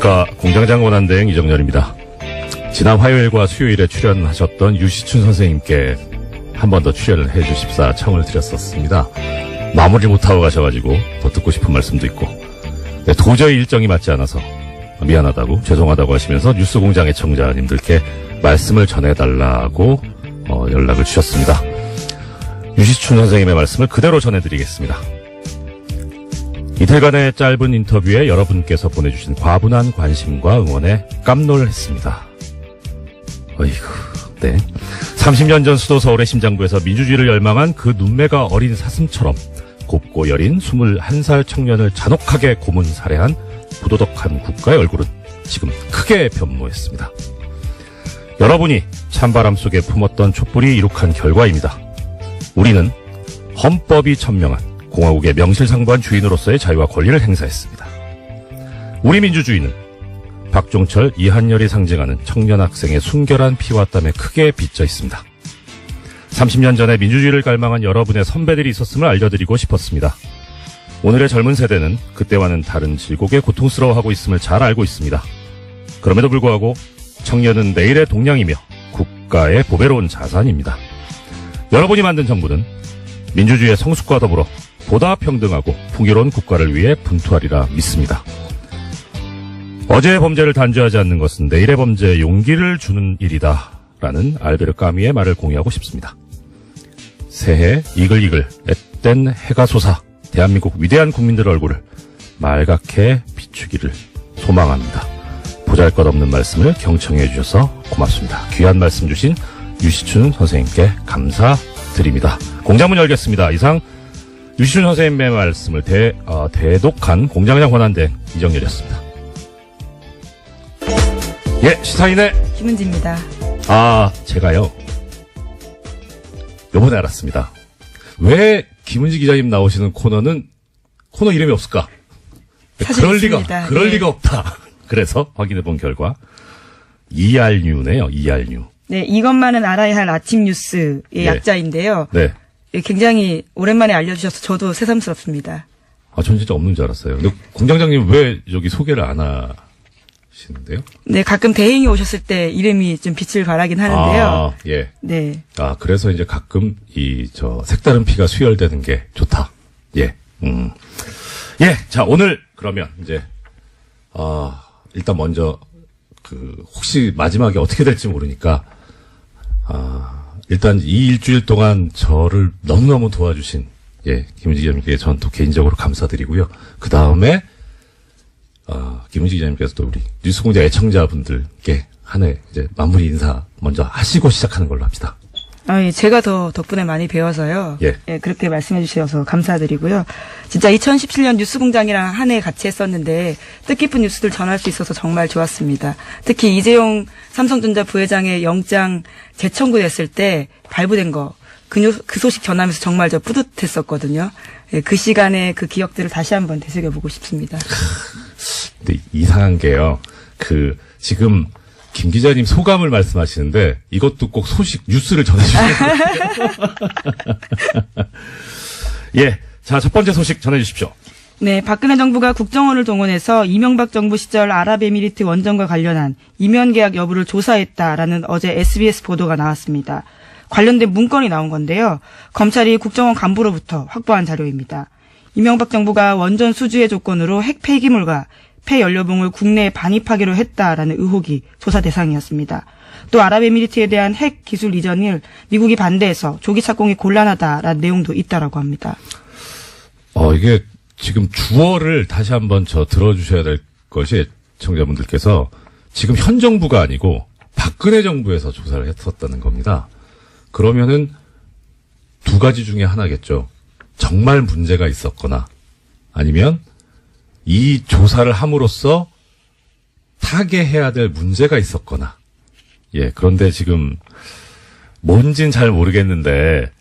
안녕하십니까. 공장장 권한대행 이정렬입니다. 지난 화요일과 수요일에 출연하셨던 유시춘 선생님께 한 번 더 출연을 해주십사 청을 드렸었습니다. 마무리 못하고 가셔가지고 더 듣고 싶은 말씀도 있고, 네, 도저히 일정이 맞지 않아서 미안하다고 죄송하다고 하시면서 뉴스공장 애청자님들께 말씀을 전해달라고 연락을 주셨습니다. 유시춘 선생님의 말씀을 그대로 전해드리겠습니다. 이틀간의 짧은 인터뷰에 여러분께서 보내주신 과분한 관심과 응원에 깜놀했습니다. 어이구, 네. 30년 전 수도 서울의 심장부에서 민주주의를 열망한 그 눈매가 어린 사슴처럼 곱고 여린 21살 청년을 잔혹하게 고문 살해한 부도덕한 국가의 얼굴은 지금 크게 변모했습니다. 여러분이 찬바람 속에 품었던 촛불이 이룩한 결과입니다. 우리는 헌법이 천명한 공화국의 명실상부한 주인으로서의 자유와 권리를 행사했습니다. 우리 민주주의는 박종철, 이한열이 상징하는 청년 학생의 순결한 피와 땀에 크게 비쳐 있습니다. 30년 전에 민주주의를 갈망한 여러분의 선배들이 있었음을 알려드리고 싶었습니다. 오늘의 젊은 세대는 그때와는 다른 질곡에 고통스러워하고 있음을 잘 알고 있습니다. 그럼에도 불구하고 청년은 내일의 동량이며 국가의 보배로운 자산입니다. 여러분이 만든 정부는 민주주의의 성숙과 더불어 보다 평등하고 풍요로운 국가를 위해 분투하리라 믿습니다. 어제의 범죄를 단죄하지 않는 것은 내일의 범죄에 용기를 주는 일이다 라는 알베르 까미의 말을 공유하고 싶습니다. 새해 이글이글 앳된 해가 솟아 대한민국 위대한 국민들 얼굴을 말갛게 비추기를 소망합니다. 보잘것없는 말씀을 경청해 주셔서 고맙습니다. 귀한 말씀 주신 유시춘 선생님께 감사드립니다. 공장문 열겠습니다. 이상 유시춘 선생님의 말씀을 대독한 공장장 권한대행 이정렬이었습니다. 예, 시사인의 김은지입니다. 제가요, 요번에 알았습니다. 왜 김은지 기자님 나오시는 코너 이름이 없을까? 그럴 리가 없다. 그래서 확인해본 결과 ERNew네요. ERNew. 네, 이것만은 알아야 할 아침 뉴스의 네. 약자인데요. 네. 굉장히 오랜만에 알려주셔서 저도 새삼스럽습니다. 전 진짜 없는 줄 알았어요. 근데 공장장님 왜 여기 소개를 안 하시는데요? 네, 가끔 대행이 오셨을 때 이름이 좀 빛을 발하긴 하는데요. 예. 네. 그래서 이제 가끔 색다른 피가 수혈되는 게 좋다. 예. 예. 자, 오늘 그러면 이제 일단 먼저 혹시 마지막에 어떻게 될지 모르니까 일단 이 일주일 동안 저를 너무너무 도와주신 김은지 기자님께 전 또 개인적으로 감사드리고요. 그 다음에 김은지 기자님께서도 우리 뉴스공장 애청자분들께 한 해 이제 마무리 인사 먼저 하시고 시작하는 걸로 합시다. 예, 제가 더 덕분에 많이 배워서요. 예. 그렇게 말씀해 주셔서 감사드리고요. 진짜 2017년 뉴스공장이랑 한 해 같이 했었는데 뜻깊은 뉴스들 전할 수 있어서 정말 좋았습니다. 특히 이재용 삼성전자 부회장의 영장 재청구됐을 때 발부된 거, 그 소식 전하면서 정말 저 뿌듯했었거든요. 예, 그 시간에 그 기억들을 다시 한번 되새겨보고 싶습니다. 근데 이상한 게요. 지금 김 기자님 소감을 말씀하시는데 이것도 꼭 뉴스를 전해주세요. 예. 자, 첫 번째 소식 전해주십시오. 네, 박근혜 정부가 국정원을 동원해서 이명박 정부 시절 아랍에미리트 원전과 관련한 이면 계약 여부를 조사했다라는 어제 SBS 보도가 나왔습니다. 관련된 문건이 나온 건데요. 검찰이 국정원 간부로부터 확보한 자료입니다. 이명박 정부가 원전 수주의 조건으로 핵 폐기물과 폐연료봉을 국내에 반입하기로 했다라는 의혹이 조사 대상이었습니다. 또 아랍에미리트에 대한 핵 기술 이전을 미국이 반대해서 조기 착공이 곤란하다라는 내용도 있다라고 합니다. 이게 지금 주어를 다시 한번 들어주셔야 될 것이 청자분들께서 지금 현 정부가 아니고 박근혜 정부에서 조사를 했었다는 겁니다. 그러면은 두 가지 중에 하나겠죠. 정말 문제가 있었거나 아니면 이 조사를 함으로써 타개해야 될 문제가 있었거나. 예, 그런데 지금 뭔진 잘 모르겠는데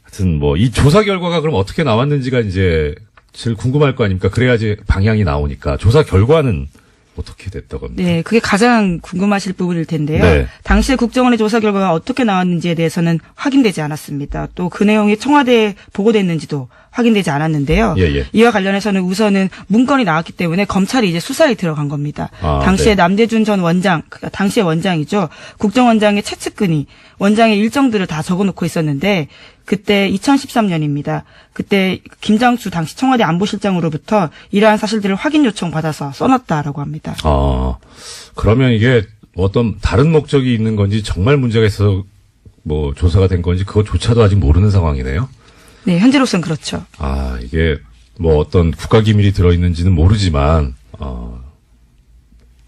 하여튼 이 조사 결과가 그럼 어떻게 나왔는지가 이제 제일 궁금할 거 아닙니까? 그래야지 방향이 나오니까. 조사 결과는 어떻게 됐다고 합니다. 네, 그게 가장 궁금하실 부분일 텐데요. 네. 당시에 국정원의 조사 결과가 어떻게 나왔는지에 대해서는 확인되지 않았습니다. 또 그 내용이 청와대에 보고됐는지도 확인되지 않았는데요. 예, 예. 이와 관련해서는 우선은 문건이 나왔기 때문에 검찰이 이제 수사에 들어간 겁니다. 당시에 네. 남대준 전 원장, 당시의 원장이죠. 국정원장의 최측근이 원장의 일정들을 다 적어놓고 있었는데 그때 2013년입니다. 그때 김장수 당시 청와대 안보실장으로부터 이러한 사실들을 확인 요청 받아서 써놨다라고 합니다. 그러면 이게 어떤 다른 목적이 있는 건지 정말 문제가 있어서 뭐 조사가 된 건지 그것조차도 아직 모르는 상황이네요. 네, 현재로서는 그렇죠. 이게 뭐 어떤 국가기밀이 들어있는지는 모르지만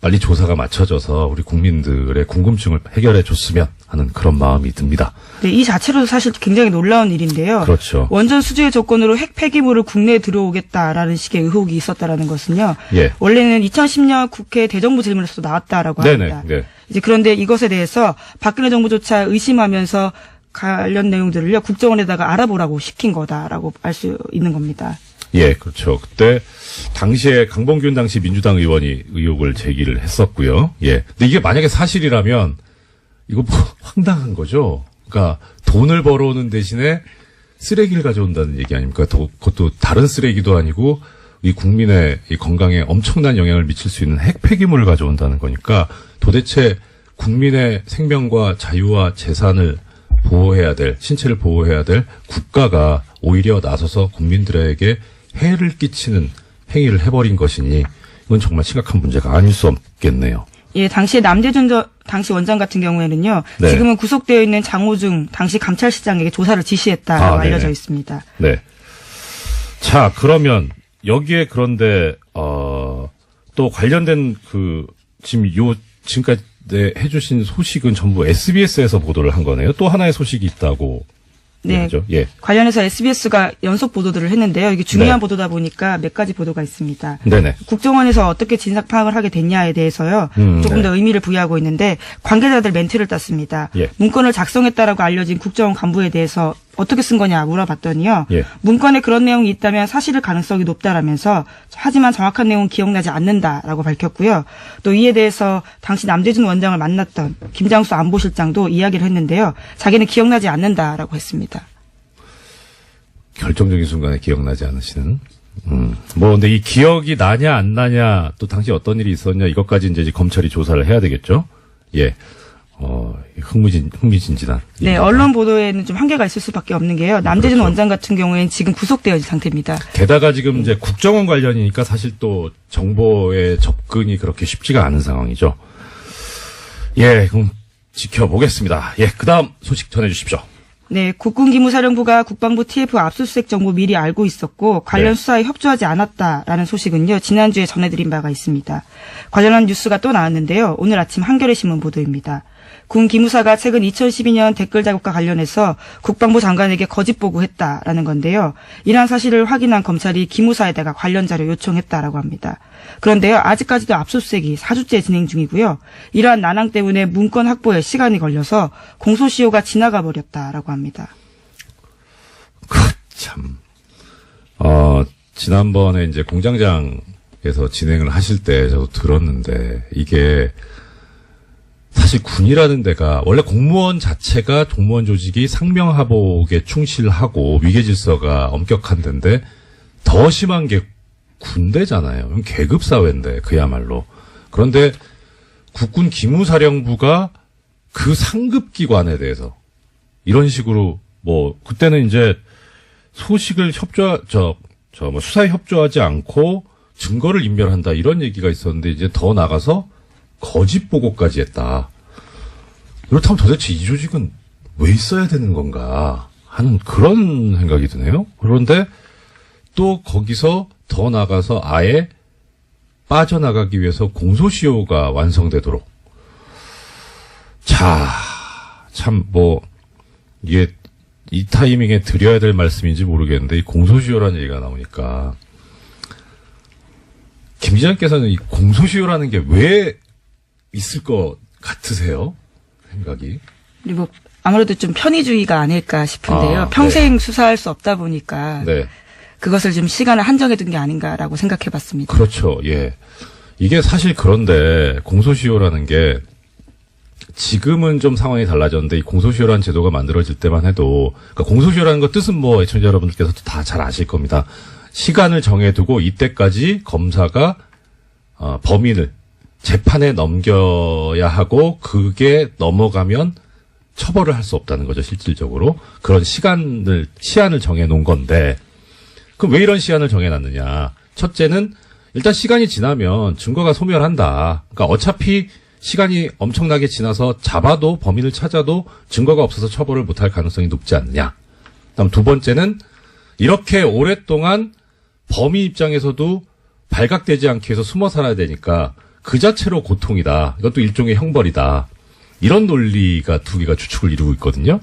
빨리 조사가 맞춰져서 우리 국민들의 궁금증을 해결해 줬으면 하는 그런 마음이 듭니다. 네, 이 자체로도 사실 굉장히 놀라운 일인데요. 그렇죠. 원전 수주의 조건으로 핵 폐기물을 국내에 들어오겠다라는 식의 의혹이 있었다라는 것은요. 예. 원래는 2010년 국회 대정부 질문에서도 나왔다라고 합니다. 네. 이제 그런데 이것에 대해서 박근혜 정부조차 의심하면서 관련 내용들을요 국정원에다가 알아보라고 시킨 거다라고 알 수 있는 겁니다. 예, 그렇죠. 그때 당시에 강봉균 당시 민주당 의원이 의혹을 제기를 했었고요. 예. 근데 이게 만약에 사실이라면 이거 뭐 황당한 거죠. 그러니까 돈을 벌어오는 대신에 쓰레기를 가져온다는 얘기 아닙니까? 그것도 다른 쓰레기도 아니고 이 국민의 이 건강에 엄청난 영향을 미칠 수 있는 핵 폐기물을 가져온다는 거니까 도대체 국민의 생명과 자유와 재산을 보호해야 될, 신체를 보호해야 될 국가가 오히려 나서서 국민들에게 해를 끼치는 행위를 해버린 것이니 이건 정말 심각한 문제가 아닐 수 없겠네요. 예, 당시에 남대준 당시 원장 같은 경우에는요. 네. 지금은 구속되어 있는 장호중 당시 감찰실장에게 조사를 지시했다고 네네. 알려져 있습니다. 네. 자, 그러면 여기에 그런데 또 관련된 지금까지 해주신 소식은 전부 SBS에서 보도를 한 거네요. 또 하나의 소식이 있다고. 네. 얘기죠. 예. 관련해서 SBS가 연속 보도들을 했는데요. 이게 중요한 네. 보도다 보니까 몇 가지 보도가 있습니다. 네네. 국정원에서 어떻게 진상 파악을 하게 됐냐에 대해서요. 조금 네. 더 의미를 부여하고 있는데 관계자들 멘트를 땄습니다. 예. 문건을 작성했다라고 알려진 국정원 간부에 대해서 어떻게 쓴 거냐 물어봤더니요. 예. 문건에 그런 내용이 있다면 사실일 가능성이 높다라면서 하지만 정확한 내용은 기억나지 않는다라고 밝혔고요. 또 이에 대해서 당시 남대준 원장을 만났던 김장수 안보실장도 이야기를 했는데요. 자기는 기억나지 않는다라고 했습니다. 결정적인 순간에 기억나지 않으시는. 근데 이 기억이 나냐 안 나냐 또 당시 어떤 일이 있었냐 이것까지 이제 검찰이 조사를 해야 되겠죠. 예. 흥미진진한. 네, 일입니다. 언론 보도에는 좀 한계가 있을 수밖에 없는 게요. 남대준 그렇죠. 원장 같은 경우에는 지금 구속되어 있는 상태입니다. 게다가 지금 이제 국정원 관련이니까 사실 또 정보의 접근이 그렇게 쉽지가 않은 상황이죠. 예, 그럼 지켜보겠습니다. 예, 그다음 소식 전해주십시오. 네, 국군기무사령부가 국방부 TF 압수수색 정보 미리 알고 있었고 관련 네. 수사에 협조하지 않았다라는 소식은요. 지난주에 전해드린 바가 있습니다. 관련한 뉴스가 또 나왔는데요. 오늘 아침 한겨레 신문 보도입니다. 군 기무사가 최근 2012년 댓글 작업과 관련해서 국방부 장관에게 거짓 보고했다라는 건데요. 이러한 사실을 확인한 검찰이 기무사에다가 관련 자료 요청했다라고 합니다. 그런데요. 아직까지도 압수수색이 4주째 진행 중이고요. 이러한 난항 때문에 문건 확보에 시간이 걸려서 공소시효가 지나가 버렸다라고 합니다. 참. 지난번에 이제 공장장에서 진행을 하실 때 저도 들었는데 이게 사실 군이라는 데가 원래 공무원 자체가 공무원 조직이 상명하복에 충실하고 위계질서가 엄격한 데인데 더 심한 게 군대잖아요. 계급사회인데 그야말로. 그런데 국군 기무사령부가 그 상급기관에 대해서 이런 식으로 그때는 이제 소식을 수사에 협조하지 않고 증거를 인멸한다 이런 얘기가 있었는데 이제 더 나가서 거짓 보고까지 했다. 그렇다면 도대체 이 조직은 왜 있어야 되는 건가 하는 그런 생각이 드네요. 그런데 또 거기서 더 나가서 아예 빠져나가기 위해서 공소시효가 완성되도록. 자, 참 이게 이 타이밍에 드려야 될 말씀인지 모르겠는데 이 공소시효라는 얘기가 나오니까 김 기자님께서는 이 공소시효라는 게 왜 있을 것 같으세요? 생각이. 그리고 아무래도 좀 편의주의가 아닐까 싶은데요. 평생 네. 수사할 수 없다 보니까 네. 그것을 좀 시간을 한정해 둔 게 아닌가라고 생각해 봤습니다. 그렇죠. 예. 이게 사실 그런데 공소시효라는 게 지금은 좀 상황이 달라졌는데 이 공소시효라는 제도가 만들어질 때만 해도 그러니까 공소시효라는 거 뜻은 뭐 애청자 여러분들께서도 다 잘 아실 겁니다. 시간을 정해두고 이때까지 검사가 범인을 재판에 넘겨야 하고 그게 넘어가면 처벌을 할 수 없다는 거죠. 실질적으로 그런 시한을 정해놓은 건데 그럼 왜 이런 시한을 정해놨느냐. 첫째는 일단 시간이 지나면 증거가 소멸한다. 그러니까 어차피 시간이 엄청나게 지나서 잡아도 범인을 찾아도 증거가 없어서 처벌을 못할 가능성이 높지 않느냐. 그다음 두 번째는 이렇게 오랫동안 범인 입장에서도 발각되지 않기 위해서 숨어 살아야 되니까 그 자체로 고통이다. 이것도 일종의 형벌이다. 이런 논리가 두 개가 주축을 이루고 있거든요.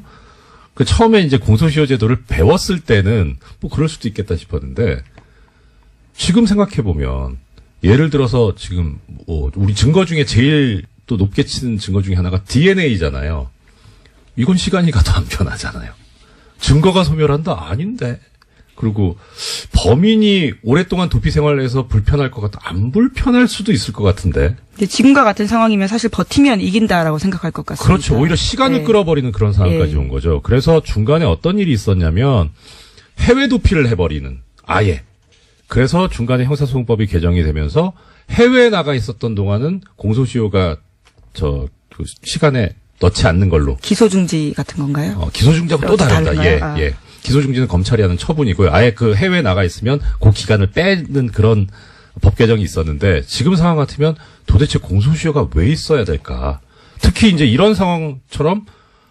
그 처음에 이제 공소시효 제도를 배웠을 때는 뭐 그럴 수도 있겠다 싶었는데 지금 생각해 보면 예를 들어서 지금 뭐 우리 증거 중에 제일 또 높게 치는 증거 중에 하나가 DNA잖아요. 이건 시간이 가도 안 변하잖아요. 증거가 소멸한다? 아닌데. 그리고 범인이 오랫동안 도피 생활을 해서 불편할 것 같다. 안 불편할 수도 있을 것 같은데. 근데 지금과 같은 상황이면 사실 버티면 이긴다라고 생각할 것 같습니다. 그렇죠. 오히려 시간을 네. 끌어버리는 그런 상황까지 네. 온 거죠. 그래서 중간에 어떤 일이 있었냐면 해외 도피를 해버리는 아예. 그래서 중간에 형사소송법이 개정이 되면서 해외에 나가 있었던 동안은 공소시효가 그 시간에 넣지 않는 걸로. 기소중지 같은 건가요? 기소중지하고 또 다릅니다. 다른가요? 예. 기소중지는 검찰이 하는 처분이고요. 아예 그 해외에 나가 있으면 그 기간을 빼는 그런 법 개정이 있었는데 지금 상황 같으면 도대체 공소시효가 왜 있어야 될까? 특히 이제 이런 상황처럼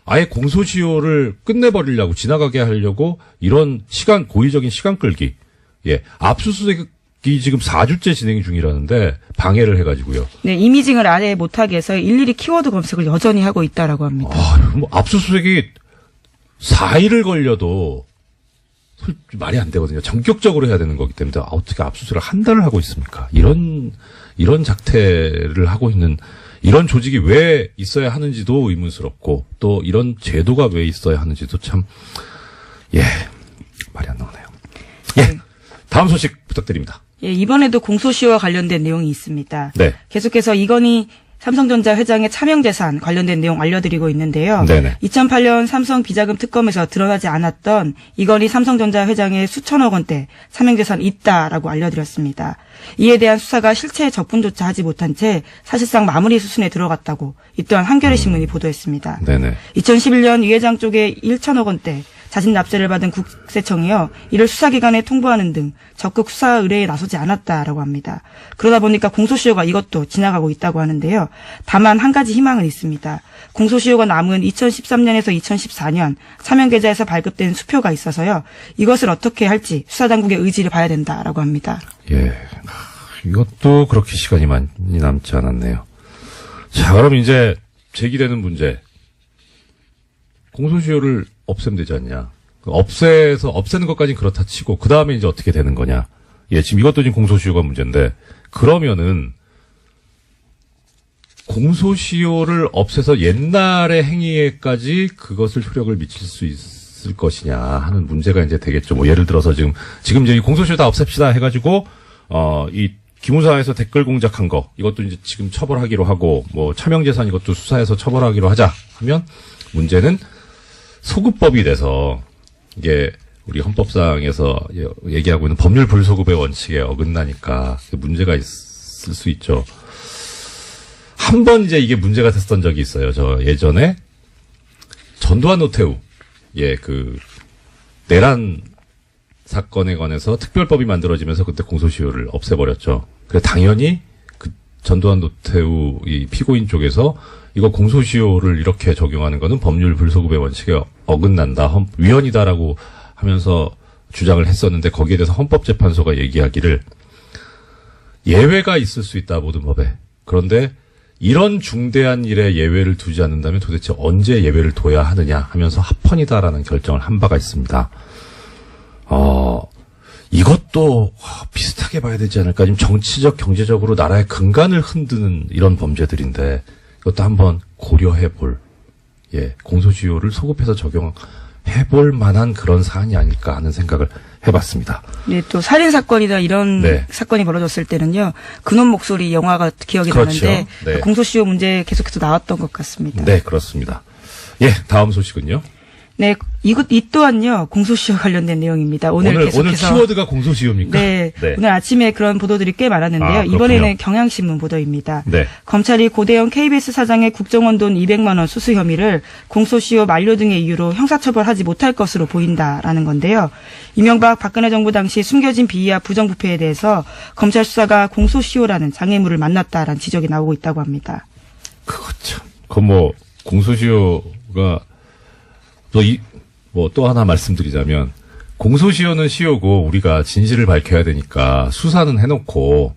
아예 공소시효를 끝내버리려고 지나가게 하려고 이런 고의적인 시간 끌기. 예. 압수수색이 지금 4주째 진행 중이라는데 방해를 해가지고요. 네, 이미징을 아예 못하게 해서 일일이 키워드 검색을 여전히 하고 있다라고 합니다. 뭐 압수수색이 4일을 걸려도 말이 안 되거든요. 전격적으로 해야 되는 거기 때문에 어떻게 압수수색을 한 달을 하고 있습니까? 이런 작태를 하고 있는 이런 조직이 왜 있어야 하는지도 의문스럽고 또 이런 제도가 왜 있어야 하는지도 참 말이 안 나오네요. 예. 다음 소식 부탁드립니다. 예, 이번에도 공소시효와 관련된 내용이 있습니다. 네. 계속해서 이건희 삼성전자 회장의 차명재산 관련된 내용 알려드리고 있는데요. 네네. 2008년 삼성 비자금 특검에서 드러나지 않았던 이건희 삼성전자 회장의 수천억 원대 차명재산이 있다라고 알려드렸습니다. 이에 대한 수사가 실체 접근조차 하지 못한 채 사실상 마무리 수순에 들어갔다고 이 또한 한겨레 신문이 보도했습니다. 네네. 2011년 이 회장 쪽에 1천억 원대 자진 납세를 받은 국세청이요. 이를 수사기관에 통보하는 등 적극 수사 의뢰에 나서지 않았다라고 합니다. 그러다 보니까 공소시효가 이것도 지나가고 있다고 하는데요. 다만 한 가지 희망은 있습니다. 공소시효가 남은 2013년에서 2014년 차명계좌에서 발급된 수표가 있어서요. 이것을 어떻게 할지 수사당국의 의지를 봐야 된다라고 합니다. 예. 이것도 그렇게 시간이 많이 남지 않았네요. 자, 그럼 이제 제기되는 문제. 공소시효를 없애면 되지 않냐. 없애는 것까지는 그렇다 치고, 그 다음에 이제 어떻게 되는 거냐. 예, 지금 이것도 지금 공소시효가 문제인데, 그러면은, 공소시효를 없애서 옛날의 행위에까지 그것을 효력을 미칠 수 있을 것이냐 하는 문제가 이제 되겠죠. 뭐, 예를 들어서 지금 이제 이 공소시효 다 없앱시다 해가지고, 이 기무사에서 댓글 공작한 거, 이것도 이제 지금 처벌하기로 하고, 뭐, 차명재산 이것도 수사해서 처벌하기로 하자 하면, 문제는 소급법이 돼서, 이게, 우리 헌법상에서 얘기하고 있는 법률 불소급의 원칙에 어긋나니까 문제가 있을 수 있죠. 한 번 이제 이게 문제가 됐었던 적이 있어요. 저 예전에 전두환 노태우, 내란 사건에 관해서 특별법이 만들어지면서 그때 공소시효를 없애버렸죠. 그래서 당연히 그 전두환 노태우 이 피고인 쪽에서 이거 공소시효를 이렇게 적용하는 거는 법률 불소급의 원칙에 어긋난다, 위헌이다라고 하면서 주장을 했었는데 거기에 대해서 헌법재판소가 얘기하기를 예외가 있을 수 있다, 모든 법에. 그런데 이런 중대한 일에 예외를 두지 않는다면 도대체 언제 예외를 둬야 하느냐 하면서 합헌이다라는 결정을 한 바가 있습니다. 이것도 비슷하게 봐야 되지 않을까. 지금 정치적, 경제적으로 나라의 근간을 흔드는 이런 범죄들인데 이것도 한번 고려해 볼, 공소시효를 소급해서 적용해 볼 만한 그런 사안이 아닐까 하는 생각을 해봤습니다. 네, 또 살인 사건이나 이런 네. 사건이 벌어졌을 때는요. 그놈 목소리 영화가 기억이 그렇죠. 나는데 네. 공소시효 문제 계속해서 나왔던 것 같습니다. 네, 그렇습니다. 예, 다음 소식은요. 네, 이 또한요. 공소시효 관련된 내용입니다. 오늘 계속해서 키워드가 공소시효입니까? 네, 오늘 아침에 그런 보도들이 꽤 많았는데요. 아, 그렇군요. 이번에는 경향신문 보도입니다. 네. 검찰이 고대영 KBS 사장의 국정원 돈 200만 원 수수 혐의를 공소시효 만료 등의 이유로 형사처벌하지 못할 것으로 보인다라는 건데요. 이명박 박근혜 정부 당시 숨겨진 비위와 부정부패에 대해서 검찰 수사가 공소시효라는 장애물을 만났다라는 지적이 나오고 있다고 합니다. 그거 참. 공소시효가 또 하나 말씀드리자면, 공소시효는 시효고, 우리가 진실을 밝혀야 되니까, 수사는 해놓고,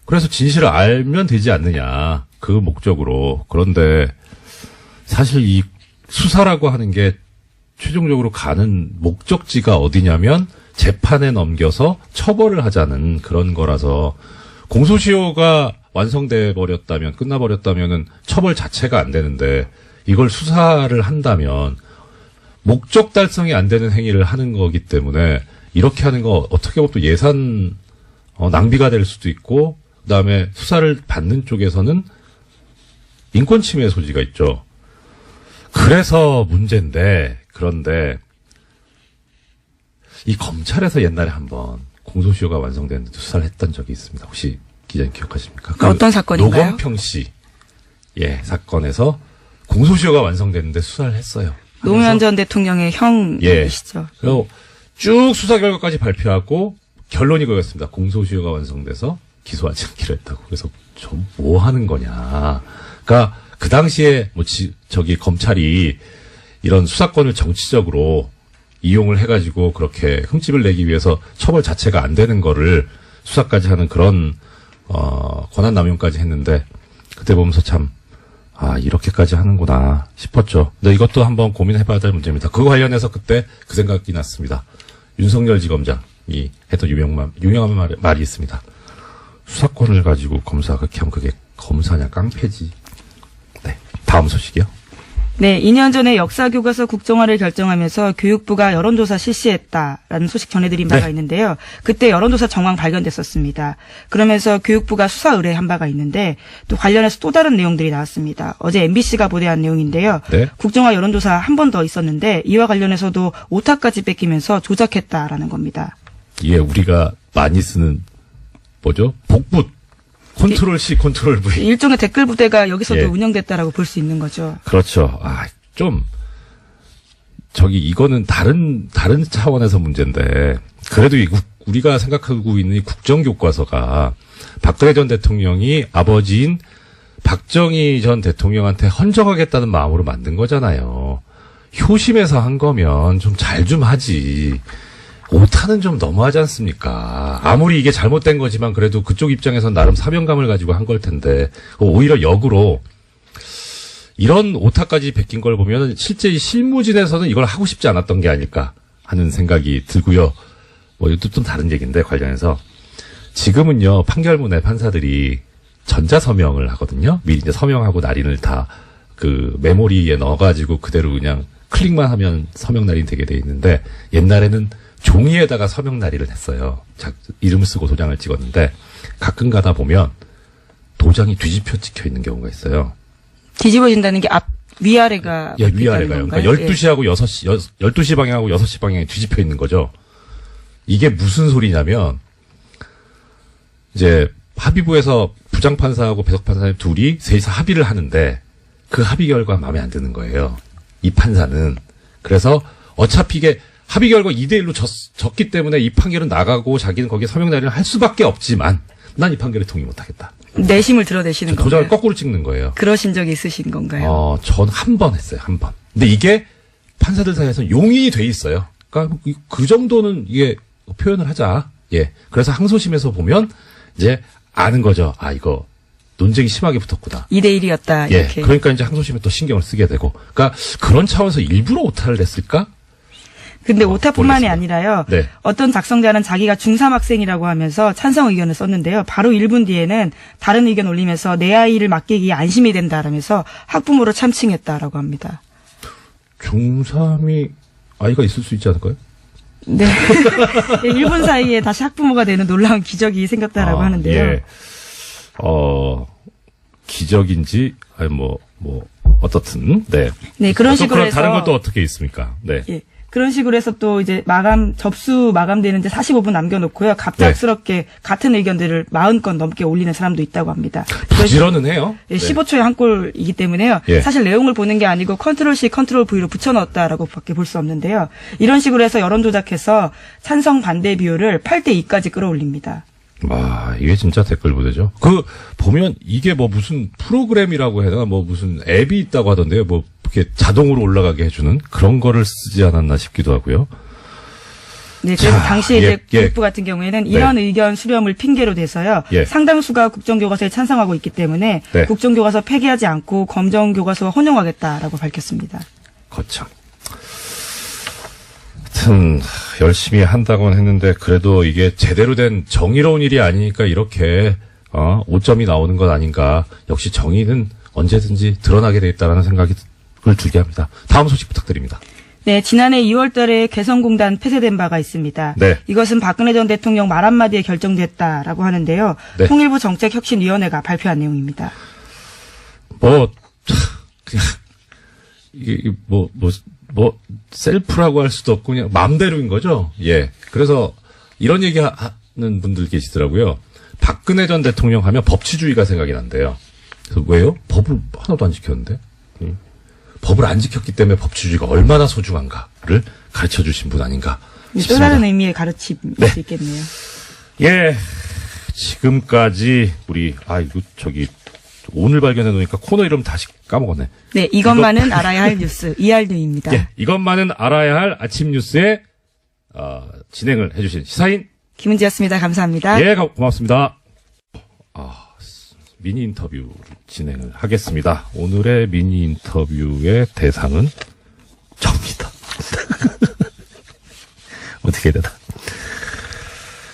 그래서 진실을 알면 되지 않느냐, 그 목적으로. 그런데, 사실 이 수사라고 하는 게, 최종적으로 가는 목적지가 어디냐면, 재판에 넘겨서 처벌을 하자는 그런 거라서, 공소시효가 완성돼 버렸다면, 끝나버렸다면은, 처벌 자체가 안 되는데, 이걸 수사를 한다면 목적 달성이 안 되는 행위를 하는 거기 때문에 이렇게 하는 거 어떻게 보면 또 예산 낭비가 될 수도 있고, 그다음에 수사를 받는 쪽에서는 인권 침해 소지가 있죠. 그래서 문제인데, 그런데 이 검찰에서 옛날에 한번 공소시효가 완성됐는데 수사를 했던 적이 있습니다. 혹시 기자님 기억하십니까? 어떤 사건인가요? 노건평 씨 사건에서 공소시효가 완성됐는데 수사를 했어요. 노무현 전 대통령의 형이시죠. 그리고 쭉 수사 결과까지 발표하고 결론이 그거였습니다. 공소시효가 완성돼서 기소하지 않기로 했다고. 그래서 좀 뭐 하는 거냐. 그러니까 그 당시에 검찰이 이런 수사권을 정치적으로 이용을 해가지고 그렇게 흠집을 내기 위해서 처벌 자체가 안 되는 거를 수사까지 하는 그런 권한 남용까지 했는데, 그때 보면서 참 이렇게까지 하는구나 싶었죠. 근데 이것도 한번 고민해봐야 될 문제입니다. 그거 관련해서 그때 그 생각이 났습니다. 윤석열 지검장이 했던 유명한 말이 있습니다. 수사권을 가지고 검사가 그렇게 하면 그게 검사냐 깡패지. 네. 다음 소식이요. 네, 2년 전에 역사교과서 국정화를 결정하면서 교육부가 여론조사 실시했다라는 소식 전해드린 바가 있는데요. 그때 여론조사 정황 발견됐었습니다. 그러면서 교육부가 수사 의뢰한 바가 있는데 또 관련해서 또 다른 내용들이 나왔습니다. 어제 MBC가 보도한 내용인데요. 네. 국정화 여론조사 한 번 더 있었는데 이와 관련해서도 오타까지 뺏기면서 조작했다라는 겁니다. 예, 우리가 많이 쓰는 복붙. 컨트롤 C, 컨트롤 V. 일종의 댓글 부대가 여기서도 운영됐다라고 볼 수 있는 거죠. 그렇죠. 이거는 다른 차원에서 문제인데, 그래도 우리가 생각하고 있는 이 국정교과서가 박근혜 전 대통령이 아버지인 박정희 전 대통령한테 헌정하겠다는 마음으로 만든 거잖아요. 효심에서 한 거면 좀 잘 좀 하지. 오타는 좀 너무하지 않습니까? 아무리 이게 잘못된 거지만 그래도 그쪽 입장에선 나름 사명감을 가지고 한 걸 텐데, 오히려 역으로 이런 오타까지 베낀 걸 보면 실제 이 실무진에서는 이걸 하고 싶지 않았던 게 아닐까 하는 생각이 들고요. 이것도 좀 다른 얘기인데, 관련해서 지금은요, 판결문에 판사들이 전자서명을 하거든요. 미리 이제 서명하고 날인을 다 그 메모리에 넣어가지고 그대로 그냥 클릭만 하면 서명 날인 되게 돼 있는데, 옛날에는 종이에다가 서명 날인을 했어요. 이름을 쓰고 도장을 찍었는데, 가끔 가다 보면 도장이 뒤집혀 찍혀 있는 경우가 있어요. 뒤집어진다는 게 위아래가. 예, 위아래가요. 그러니까 12시하고 12시 방향하고 6시 방향이 뒤집혀 있는 거죠. 이게 무슨 소리냐면, 이제 합의부에서 부장판사하고 배석판사님 둘이 셋이서 합의를 하는데, 그 합의 결과 마음에 안 드는 거예요. 이 판사는. 그래서 어차피 이게 합의 결과 2대1로 졌기 때문에 이 판결은 나가고 자기는 거기에 서명 날인을 할 수밖에 없지만, 난 이 판결에 동의 못하겠다. 내심을 드러내시는 건가요? 도장을 거꾸로 찍는 거예요. 그러신 적이 있으신 건가요? 전 한 번 했어요. 한 번. 근데 이게 판사들 사이에서 용인이 돼 있어요. 그러니까 그 정도는 이게 표현을 하자. 예. 그래서 항소심에서 보면 이제 아는 거죠. 이거 논쟁이 심하게 붙었구나. 2대1이었다. 예. 이렇게. 그러니까 이제 항소심에 또 신경을 쓰게 되고. 그러니까 그런 차원에서 일부러 오타를 냈을까? 근데 오타뿐만이 모르겠습니다. 아니라요. 네. 어떤 작성자는 자기가 중3 학생이라고 하면서 찬성 의견을 썼는데요. 바로 1분 뒤에는 다른 의견 올리면서 내 아이를 맡기기에 안심이 된다라면서 학부모를 참칭했다라고 합니다. 중3이 아이가 있을 수 있지 않을까요? 네. 1분 사이에 다시 학부모가 되는 놀라운 기적이 생겼다라고 하는데요. 예. 기적인지, 어떻든, 네. 네, 그런 식으로 해서. 다른 것도 어떻게 있습니까? 네. 예. 그런 식으로 해서 또 이제 접수 마감되는데 45분 남겨놓고요. 갑작스럽게 같은 의견들을 40건 넘게 올리는 사람도 있다고 합니다. 부지런은 해요. 예, 15초에 한 골이기 때문에요. 예. 사실 내용을 보는 게 아니고 컨트롤-C, 컨트롤-V로 붙여넣었다라고 밖에 볼 수 없는데요. 이런 식으로 해서 여론 조작해서 찬성 반대 비율을 8대2까지 끌어올립니다. 이게 진짜 댓글 부대죠. 보면 이게 무슨 프로그램이라고 해야 되나, 무슨 앱이 있다고 하던데요. 이렇게 자동으로 올라가게 해주는 그런 거를 쓰지 않았나 싶기도 하고요. 네, 그래서 당시에 이제 교육부 같은 경우에는 이런 의견 수렴을 핑계로 대서요. 상당수가 국정교과서에 찬성하고 있기 때문에 국정교과서 폐기하지 않고 검정교과서와 혼용하겠다라고 밝혔습니다. 거참. 하여튼 열심히 한다고는 했는데 그래도 이게 제대로 된 정의로운 일이 아니니까 이렇게 오점이 나오는 것 아닌가. 역시 정의는 언제든지 드러나게 돼 있다라는 생각을 들게 합니다. 다음 소식 부탁드립니다. 네, 지난해 2월 달에 개성공단 폐쇄된 바가 있습니다. 네. 이것은 박근혜 전 대통령 말 한마디에 결정됐다라고 하는데요. 네. 통일부 정책혁신위원회가 발표한 내용입니다. 그냥 이게 셀프라고 할 수도 없고 그냥 마음대로인 거죠. 예. 그래서 이런 얘기 하는 분들 계시더라고요. 박근혜 전 대통령 하면 법치주의가 생각이 난대요. 그래서 왜요? 법을 하나도 안 지켰는데? 법을 안 지켰기 때문에 법치주의가 얼마나 소중한가를 가르쳐 주신 분 아닌가 싶습니다. 또 다른 의미의 가르침일 수 있겠네요. 예. 지금까지 오늘 발견해 놓으니까 코너 이름 다시 까먹었네. 네, 이것만은 알아야 할 뉴스 이알드입니다. 예, 이것만은 알아야 할 아침 뉴스에 진행을 해주신 시사인 김은지였습니다. 감사합니다. 예, 고맙습니다. 미니 인터뷰 진행을 하겠습니다. 오늘의 미니 인터뷰의 대상은 접니다. 어떻게 해야 되나?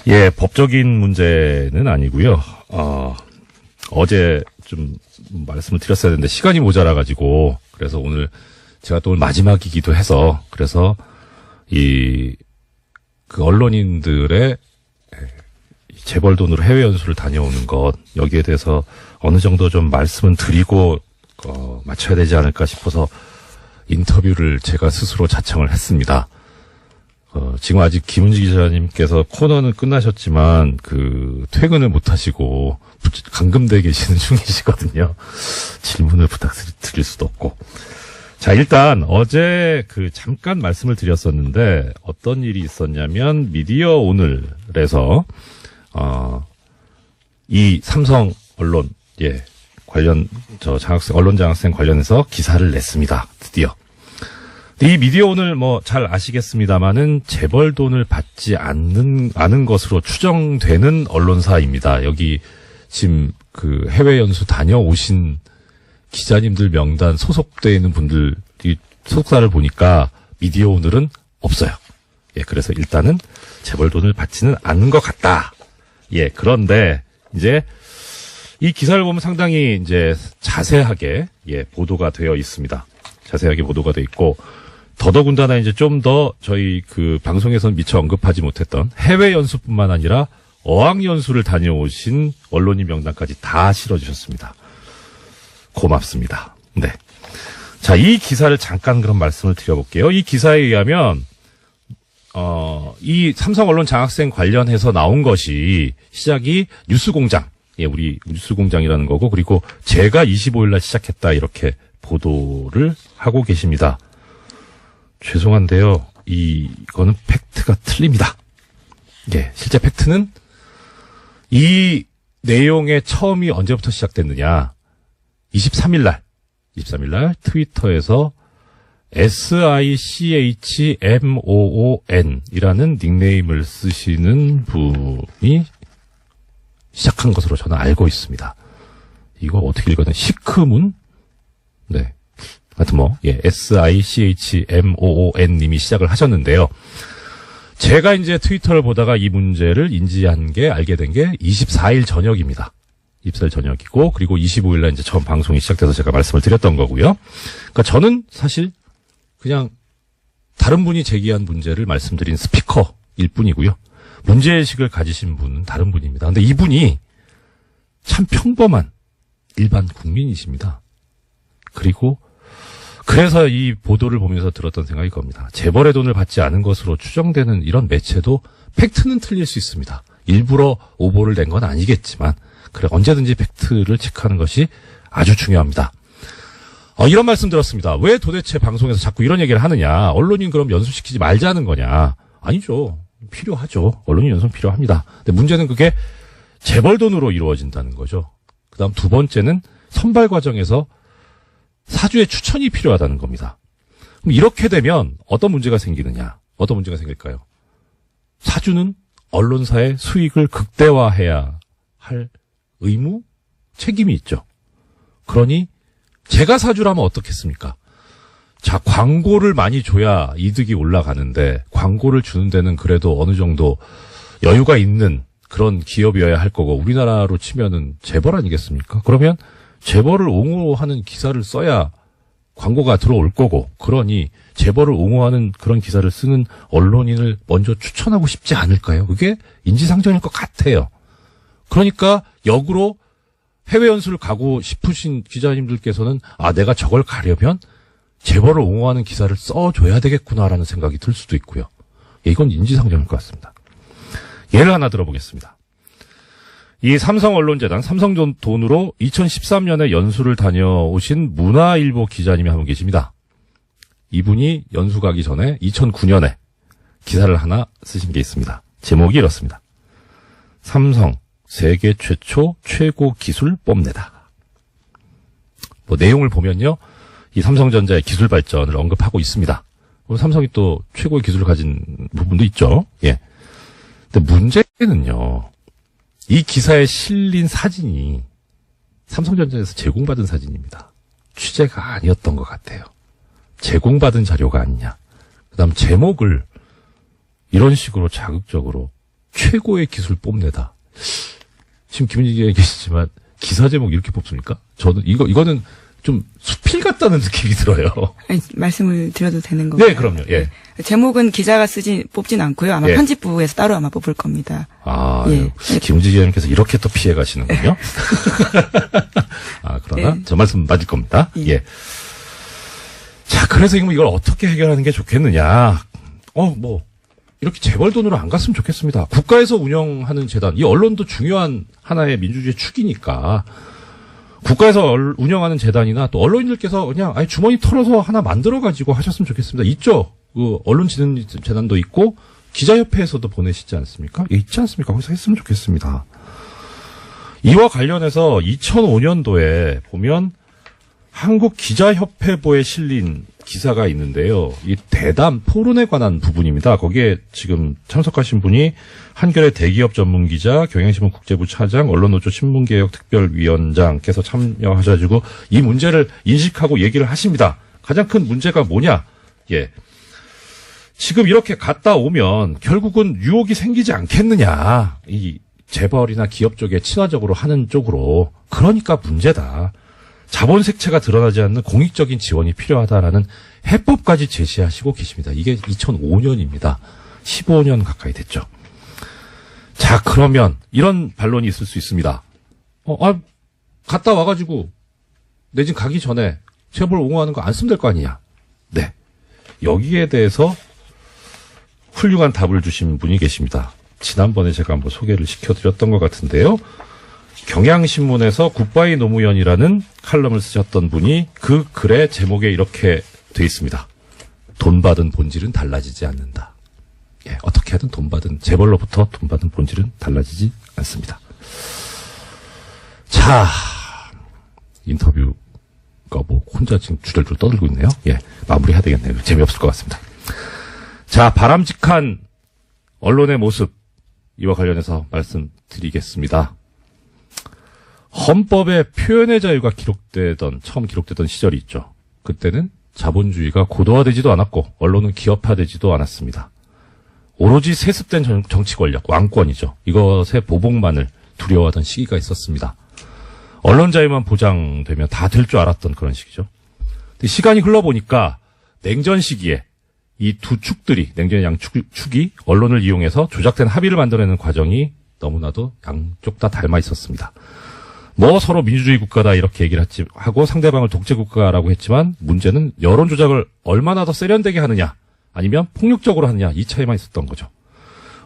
예, 법적인 문제는 아니고요. 어제 좀 말씀을 드렸어야 되는데 시간이 모자라가지고 그래서 오늘 제가 또 마지막이기도 해서 그래서 언론인들의 재벌 돈으로 해외 연수를 다녀오는 것 여기에 대해서 어느 정도 좀 말씀은 드리고 마쳐야 되지 않을까 싶어서 인터뷰를 제가 스스로 자청을 했습니다. 지금 아직 김은지 기자님께서 코너는 끝나셨지만 퇴근을 못 하시고 감금돼 계시는 중이시거든요. 질문을 부탁드릴 수도 없고. 자, 일단 어제 잠깐 말씀을 드렸었는데 어떤 일이 있었냐면 미디어 오늘에서 이 삼성 언론 관련 언론 장학생 관련해서 기사를 냈습니다. 드디어. 이 미디어 오늘 잘 아시겠습니다만은 재벌 돈을 받지 않은 것으로 추정되는 언론사입니다. 여기 지금 해외 연수 다녀오신 기자님들 명단 소속되어 있는 분들 소속사를 보니까 미디어 오늘은 없어요. 예, 그래서 일단은 재벌 돈을 받지는 않은 것 같다. 예, 그런데 이제 이 기사를 보면 상당히 이제 자세하게 보도가 되어 있습니다. 자세하게 보도가 되어 있고 더더군다나 이제 좀 더 저희 방송에서는 미처 언급하지 못했던 해외 연수뿐만 아니라 어학 연수를 다녀오신 언론인 명단까지 다 실어주셨습니다. 고맙습니다. 네. 자, 이 기사를 잠깐 그럼 말씀을 드려볼게요. 이 기사에 의하면 이 삼성 언론 장학생 관련해서 나온 것이 시작이 뉴스공장, 우리 뉴스공장이라는 거고 그리고 제가 25일날 시작했다 이렇게 보도를 하고 계십니다. 죄송한데요. 이거는 팩트가 틀립니다. 예, 실제 팩트는 이 내용의 처음이 언제부터 시작됐느냐. 23일 날 트위터에서 SICHMOON 이라는 닉네임을 쓰시는 분이 시작한 것으로 저는 알고 있습니다. 이거 어떻게 읽어야 되나? 시크문? 네. 하여튼 SICHMOON 님이 시작을 하셨는데요. 제가 이제 트위터를 보다가 이 문제를 알게 된 게 24일 저녁입니다. 24일 저녁이고, 그리고 25일날 이제 처음 방송이 시작돼서 제가 말씀을 드렸던 거고요. 그러니까 저는 사실 그냥 다른 분이 제기한 문제를 말씀드린 스피커일 뿐이고요. 문제의식을 가지신 분은 다른 분입니다. 근데 이분이 참 평범한 일반 국민이십니다. 그리고 그래서 이 보도를 보면서 들었던 생각이 겁니다. 재벌의 돈을 받지 않은 것으로 추정되는 이런 매체도 팩트는 틀릴 수 있습니다. 일부러 오보를 낸 건 아니겠지만 그래 언제든지 팩트를 체크하는 것이 아주 중요합니다. 이런 말씀 들었습니다. 왜 도대체 방송에서 자꾸 이런 얘기를 하느냐. 언론인 그럼 연수시키지 말자는 거냐. 아니죠. 필요하죠. 언론인 연수는 필요합니다. 근데 문제는 그게 재벌 돈으로 이루어진다는 거죠. 그 다음 두 번째는 선발 과정에서 사주의 추천이 필요하다는 겁니다. 그럼 이렇게 되면 어떤 문제가 생기느냐. 어떤 문제가 생길까요? 사주는 언론사의 수익을 극대화해야 할 의무, 책임이 있죠. 그러니 제가 사주라면 어떻겠습니까? 자, 광고를 많이 줘야 이득이 올라가는데 광고를 주는 데는 그래도 어느 정도 여유가 있는 그런 기업이어야 할 거고 우리나라로 치면은 재벌 아니겠습니까? 그러면 재벌을 옹호하는 기사를 써야 광고가 들어올 거고 그러니 재벌을 옹호하는 그런 기사를 쓰는 언론인을 먼저 추천하고 싶지 않을까요? 그게 인지상정일 것 같아요. 그러니까 역으로 해외 연수를 가고 싶으신 기자님들께서는 내가 저걸 가려면 재벌을 옹호하는 기사를 써줘야 되겠구나라는 생각이 들 수도 있고요. 이건 인지상정일 것 같습니다. 예를 하나 들어보겠습니다. 이 삼성언론재단, 삼성 돈으로 2013년에 연수를 다녀오신 문화일보 기자님이 한 분 계십니다. 이분이 연수 가기 전에 2009년에 기사를 하나 쓰신 게 있습니다. 제목이 이렇습니다. 삼성, 세계 최초 최고 기술 뽐내다. 내용을 보면요. 이 삼성전자의 기술 발전을 언급하고 있습니다. 삼성이 또 최고의 기술을 가진 부분도 있죠. 예. 근데 문제는요. 이 기사에 실린 사진이 삼성전자에서 제공받은 사진입니다. 취재가 아니었던 것 같아요. 제공받은 자료가 아니냐. 그다음 제목을 이런 식으로 자극적으로 최고의 기술 뽐내다. 지금 김은지 기자님 계시지만 기사 제목 이렇게 뽑습니까? 저는 이거는 좀 수필 같다는 느낌이 들어요. 아니, 말씀을 드려도 되는 건가요? 네, 그럼요. 예. 제목은 기자가 뽑진 않고요. 아마 예. 편집부에서 따로 아마 뽑을 겁니다. 예. 김은지 기자님께서 이렇게 또 피해 가시는군요. 그러나 저 말씀 맞을 겁니다. 예. 자, 그래서 이걸 어떻게 해결하는 게 좋겠느냐. 이렇게 재벌 돈으로 안 갔으면 좋겠습니다. 국가에서 운영하는 재단, 이 언론도 중요한 하나의 민주주의 축이니까 국가에서 운영하는 재단이나 또 언론인들께서 그냥 주머니 털어서 하나 만들어가지고 하셨으면 좋겠습니다. 있죠. 언론진흥재단도 있고 기자협회에서도 보내시지 않습니까? 있지 않습니까? 거기서 했으면 좋겠습니다. 이와 관련해서 2005년도에 보면 한국기자협회보에 실린 기사가 있는데요. 이 대담 토론에 관한 부분입니다. 거기에 지금 참석하신 분이 한겨레 대기업 전문기자, 경향신문 국제부 차장, 언론노조 신문개혁특별위원장께서 참여하셔가지고 이 문제를 인식하고 얘기를 하십니다. 가장 큰 문제가 뭐냐? 예. 지금 이렇게 갔다 오면 결국은 유혹이 생기지 않겠느냐. 이 재벌이나 기업 쪽에 친화적으로 하는 쪽으로. 그러니까 문제다. 자본 색채가 드러나지 않는 공익적인 지원이 필요하다라는 해법까지 제시하시고 계십니다. 이게 2005년입니다. 15년 가까이 됐죠. 자, 그러면 이런 반론이 있을 수 있습니다. 갔다 와가지고 내 집 가기 전에 재벌 옹호하는 거 안 쓰면 될 거 아니냐. 네. 여기에 대해서 훌륭한 답을 주신 분이 계십니다. 지난번에 제가 한번 소개를 시켜드렸던 것 같은데요. 경향신문에서 굿바이 노무현이라는 칼럼을 쓰셨던 분이 그 글의 제목에 이렇게 돼 있습니다. 돈 받은 본질은 달라지지 않는다. 예, 어떻게 하든 재벌로부터 돈 받은 본질은 달라지지 않습니다. 자, 인터뷰가 혼자 지금 주절주절 떠들고 있네요. 예, 마무리해야 되겠네요. 재미없을 것 같습니다. 자, 바람직한 언론의 모습, 이와 관련해서 말씀드리겠습니다. 헌법에 표현의 자유가 처음 기록되던 시절이 있죠. 그때는 자본주의가 고도화되지도 않았고 언론은 기업화되지도 않았습니다. 오로지 세습된 정치 권력, 왕권이죠. 이것의 보복만을 두려워하던 시기가 있었습니다. 언론 자유만 보장되면 다 될 줄 알았던 그런 시기죠. 근데 시간이 흘러보니까 냉전 시기에 이 두 축들이, 냉전의 축이 언론을 이용해서 조작된 합의를 만들어내는 과정이 너무나도 양쪽 다 닮아 있었습니다. 뭐 서로 민주주의 국가다 이렇게 얘기를 하고 상대방을 독재 국가라고 했지만 문제는 여론 조작을 얼마나 더 세련되게 하느냐 아니면 폭력적으로 하느냐 이 차이만 있었던 거죠.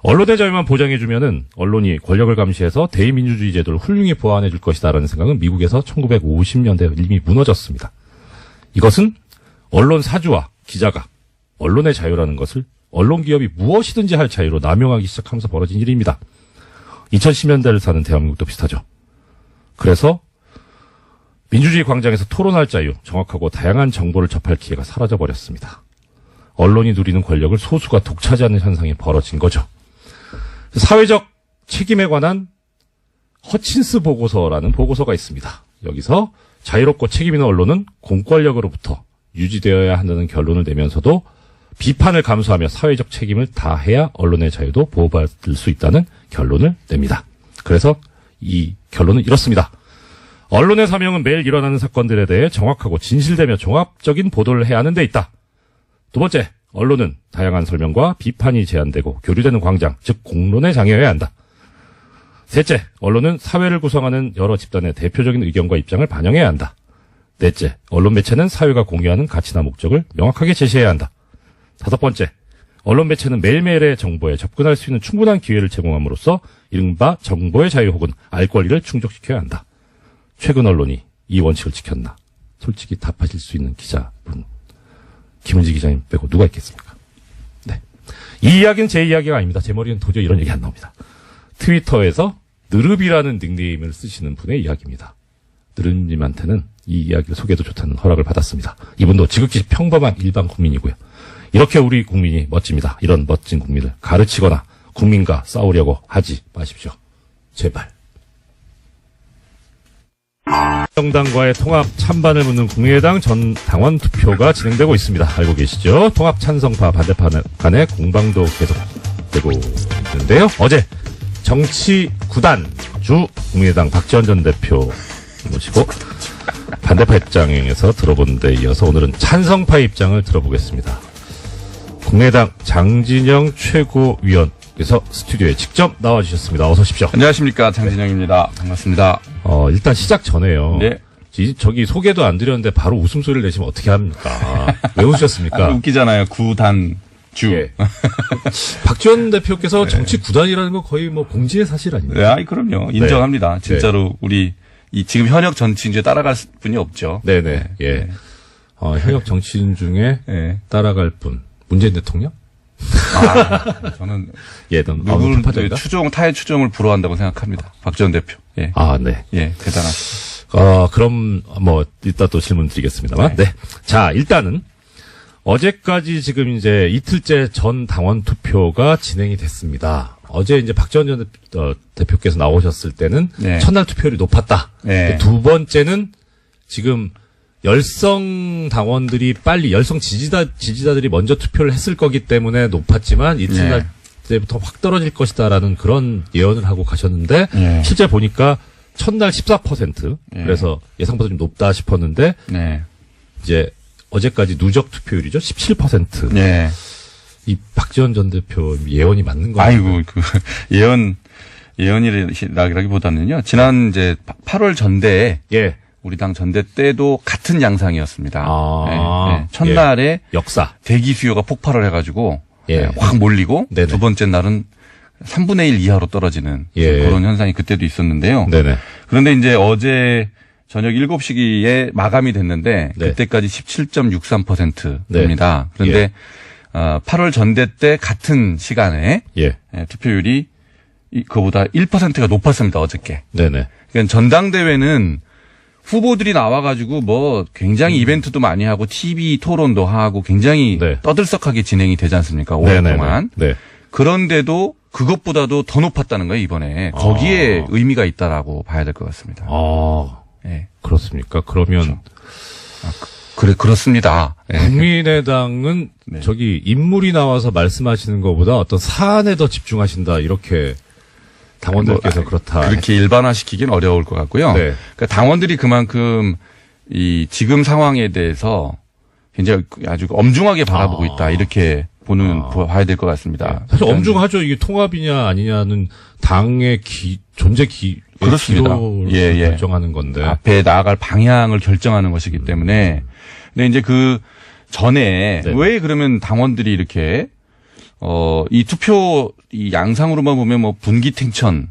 언론의 자유만 보장해주면은 언론이 권력을 감시해서 대의민주주의 제도를 훌륭히 보완해 줄 것이다라는 생각은 미국에서 1950년대에 이미 무너졌습니다. 이것은 언론 사주와 기자가 언론의 자유라는 것을 언론 기업이 무엇이든지 할 자유로 남용하기 시작하면서 벌어진 일입니다. 2010년대를 사는 대한민국도 비슷하죠. 그래서 민주주의 광장에서 토론할 자유, 정확하고 다양한 정보를 접할 기회가 사라져버렸습니다. 언론이 누리는 권력을 소수가 독차지하는 현상이 벌어진 거죠. 사회적 책임에 관한 허친스 보고서라는 보고서가 있습니다. 여기서 자유롭고 책임 있는 언론은 공권력으로부터 유지되어야 한다는 결론을 내면서도 비판을 감수하며 사회적 책임을 다해야 언론의 자유도 보호받을 수 있다는 결론을 냅니다. 그래서 이 결론은 이렇습니다. 언론의 사명은 매일 일어나는 사건들에 대해 정확하고 진실되며 종합적인 보도를 해야 하는 데 있다. 두 번째, 언론은 다양한 설명과 비판이 제한되고 교류되는 광장, 즉 공론에 장애해야 한다. 셋째, 언론은 사회를 구성하는 여러 집단의 대표적인 의견과 입장을 반영해야 한다. 넷째, 언론 매체는 사회가 공유하는 가치나 목적을 명확하게 제시해야 한다. 다섯 번째, 언론 매체는 매일매일의 정보에 접근할 수 있는 충분한 기회를 제공함으로써 이른바 정보의 자유 혹은 알 권리를 충족시켜야 한다. 최근 언론이 이 원칙을 지켰나? 솔직히 답하실 수 있는 기자분, 김은지 기자님 빼고 누가 있겠습니까? 네. 이 이야기는 제 이야기가 아닙니다. 제 머리는 도저히 이런 얘기 안 나옵니다. 트위터에서 느릅이라는 닉네임을 쓰시는 분의 이야기입니다. 느릅님한테는 이 이야기를 소개해도 좋다는 허락을 받았습니다. 이분도 지극히 평범한 일반 국민이고요. 이렇게 우리 국민이 멋집니다. 이런 멋진 국민을 가르치거나 국민과 싸우려고 하지 마십시오. 제발. 정당과의 통합 찬반을 묻는 국민의당 전 당원 투표가 진행되고 있습니다. 알고 계시죠? 통합 찬성파 반대파 간의 공방도 계속되고 있는데요. 어제 정치 9단 주 국민의당 박지원 전 대표 모시고 반대파 입장에서 들어본 데 이어서 오늘은 찬성파 입장을 들어보겠습니다. 국민의당 장진영 최고위원께서 스튜디오에 직접 나와주셨습니다. 어서 오십시오. 안녕하십니까. 장진영입니다. 반갑습니다. 일단 시작 전에요. 네. 저기 소개도 안 드렸는데 바로 웃음소리를 내시면 어떻게 합니까? 왜 웃으셨습니까? 웃기잖아요. 구단주. 예. 박지원 대표께서 정치 구단이라는 거 거의 뭐 공지의 사실 아닙니까? 네, 그럼요. 인정합니다. 네. 진짜로 우리 지금 현역 정치인 중에 따라갈 분이 없죠. 네네. 예. 현역 정치인 중에 네. 따라갈 분. 문재인 대통령? 저는 예, 누구를 타의 추종을 불허한다고 생각합니다. 박지원 대표. 예. 네. 예, 대단하시죠. 그럼 뭐 이따 또 질문 드리겠습니다만. 네. 자, 일단은 어제까지 지금 이제 이틀째 전 당원 투표가 진행이 됐습니다. 어제 이제 박지원 전 대표께서 나오셨을 때는 네. 첫날 투표율이 높았다. 네. 두 번째는 지금 열성 당원들이 빨리 열성 지지자들이 먼저 투표를 했을 거기 때문에 높았지만 이튿날 때부터 확 떨어질 것이다라는 그런 예언을 하고 가셨는데 실제 보니까 첫날 14% 그래서 예상보다 좀 높다 싶었는데 이제 어제까지 누적 투표율이죠 17%. 네. 이 박지원 전 대표 예언이 맞는 거예요? 아이고 예언이라기보다는요. 지난 이제 8월 전대에 우리 당 전대 때도 같은 양상이었습니다. 첫날에 역사 대기 수요가 폭발을 해가지고 예. 확 몰리고 네네. 두 번째 날은 3분의 1 이하로 떨어지는 예. 그런 현상이 그때도 있었는데요. 네네. 그런데 이제 어제 저녁 7시기에 마감이 됐는데 네. 그때까지 17.63%입니다. 네. 그런데 8월 전대 때 같은 시간에 투표율이 그보다 1%가 높았습니다. 어저께. 네네. 그러니까 전당대회는 후보들이 나와가지고 뭐 굉장히 이벤트도 많이 하고 TV 토론도 하고 굉장히 떠들썩하게 진행이 되지 않습니까? 오랫동안. 네. 그런데도 그것보다도 더 높았다는 거예요, 이번에. 거기에 의미가 있다라고 봐야 될 것 같습니다. 네. 그렇습니까? 그러면. 그렇습니다. 국민의당은 저기 인물이 나와서 말씀하시는 것보다 어떤 사안에 더 집중하신다, 이렇게 당원들께서 그렇다. 그렇게 일반화시키긴 어려울 것 같고요. 그러니까 당원들이 그만큼 이 지금 상황에 대해서 굉장히 아주 엄중하게 바라보고 있다. 이렇게 봐야 될 것 같습니다. 사실 엄중하죠. 이게 통합이냐 아니냐는 당의 존재 그렇습니다. 기로를 결정하는 건데. 앞에 나아갈 방향을 결정하는 것이기 때문에. 근데 이제 그 전에 왜 그러면 당원들이 이렇게 이 투표 이 양상으로만 보면 뭐 분기탱천을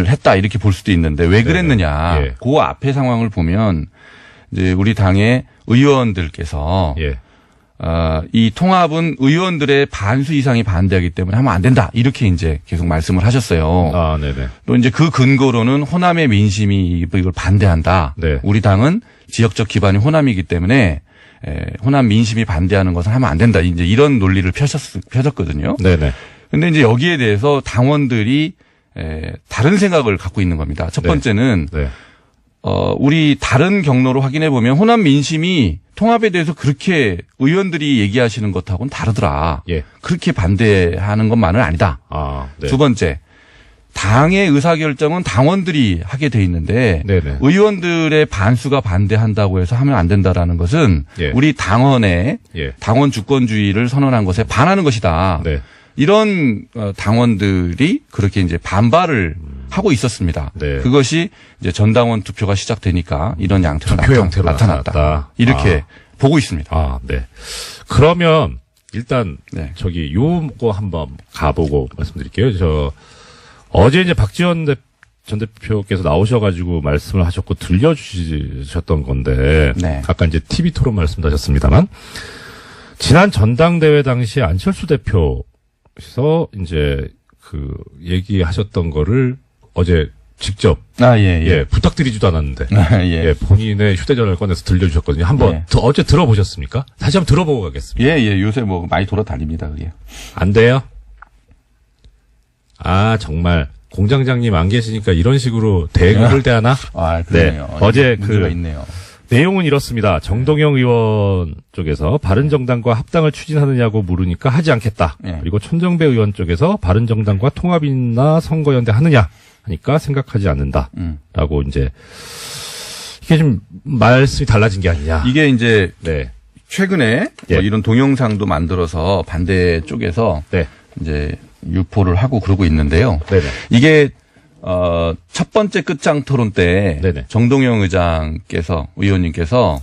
했다 이렇게 볼 수도 있는데 왜 그랬느냐. 그 앞에 상황을 보면 이제 우리 당의 의원들께서 이 통합은 의원들의 반수 이상이 반대하기 때문에 하면 안 된다. 이렇게 이제 계속 말씀을 하셨어요. 또 이제 그 근거로는 호남의 민심이 이걸 반대한다. 우리 당은 지역적 기반이 호남이기 때문에 호남 민심이 반대하는 것은 하면 안 된다. 이제 이런 논리를 펴졌거든요. 근데 이제 여기에 대해서 당원들이 다른 생각을 갖고 있는 겁니다. 첫 번째는 우리 다른 경로로 확인해 보면 호남 민심이 통합에 대해서 그렇게 의원들이 얘기하시는 것하고는 다르더라. 그렇게 반대하는 것만은 아니다. 두 번째, 당의 의사결정은 당원들이 하게 돼 있는데 의원들의 반수가 반대한다고 해서 하면 안 된다라는 것은 우리 당원의 당원 주권주의를 선언한 것에 반하는 것이다. 이런 당원들이 그렇게 이제 반발을 하고 있었습니다. 그것이 이제 전당원 투표가 시작되니까 이런 양태로 나타났다. 이렇게 보고 있습니다. 그러면 일단 요거 한번 가보고 말씀드릴게요. 어제 이제 박지원 전 대표께서 나오셔가지고 말씀을 하셨고 들려주셨던 건데 아까 이제 TV 토론 말씀하셨습니다만 지난 전당대회 당시 안철수 대표께서 이제 그 얘기하셨던 거를 어제 직접 부탁드리지도 않았는데 본인의 휴대전화를 꺼내서 들려주셨거든요. 한번 어제 들어보셨습니까? 다시 한번 들어보고 가겠습니다. 요새 뭐 많이 돌아다닙니다. 그게 안 돼요? 정말 공장장님 안 계시니까 이런 식으로 대국을 대하나? 그러네요. 어제 문제가 있네요. 내용은 이렇습니다. 정동영 의원 쪽에서 바른정당과 합당을 추진하느냐고 물으니까 하지 않겠다. 그리고 천정배 의원 쪽에서 바른정당과 통합이나 선거연대 하느냐 하니까 생각하지 않는다. 라고 이제 이게 좀 말씀이 달라진 게 아니냐. 이게 이제 최근에 뭐 이런 동영상도 만들어서 반대 쪽에서 이제 유포를 하고 그러고 있는데요. 이게 첫 번째 끝장 토론 때 정동영 의원님께서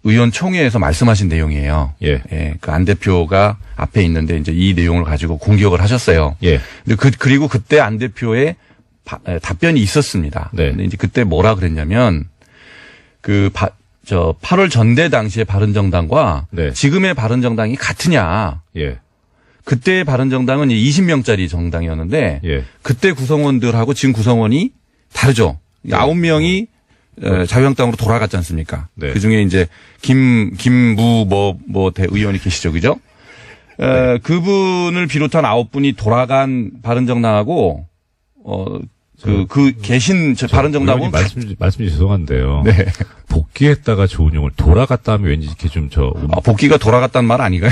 의원총회에서 말씀하신 내용이에요. 그 안 대표가 앞에 있는데 이제 이 내용을 가지고 공격을 하셨어요. 근데 그리고 그때 안 대표의 답변이 있었습니다. 근데 이제 그때 뭐라 그랬냐면 8월 전대 당시의 바른정당과 지금의 바른정당이 같으냐. 그때 바른정당은 20명짜리 정당이었는데 그때 구성원들하고 지금 구성원이 다르죠. 9명이 자유한국당으로 돌아갔지 않습니까? 그중에 이제 김무 대의원이 계시죠. 그죠? 그분을 비롯한 9분이 돌아간 바른정당하고 계신 바른정당은 말씀이 죄송한데요. 복귀했다가 좋은 용을 돌아갔다 하면 왠지 이렇게 좀 복귀가 돌아갔다는 말 아닌가요?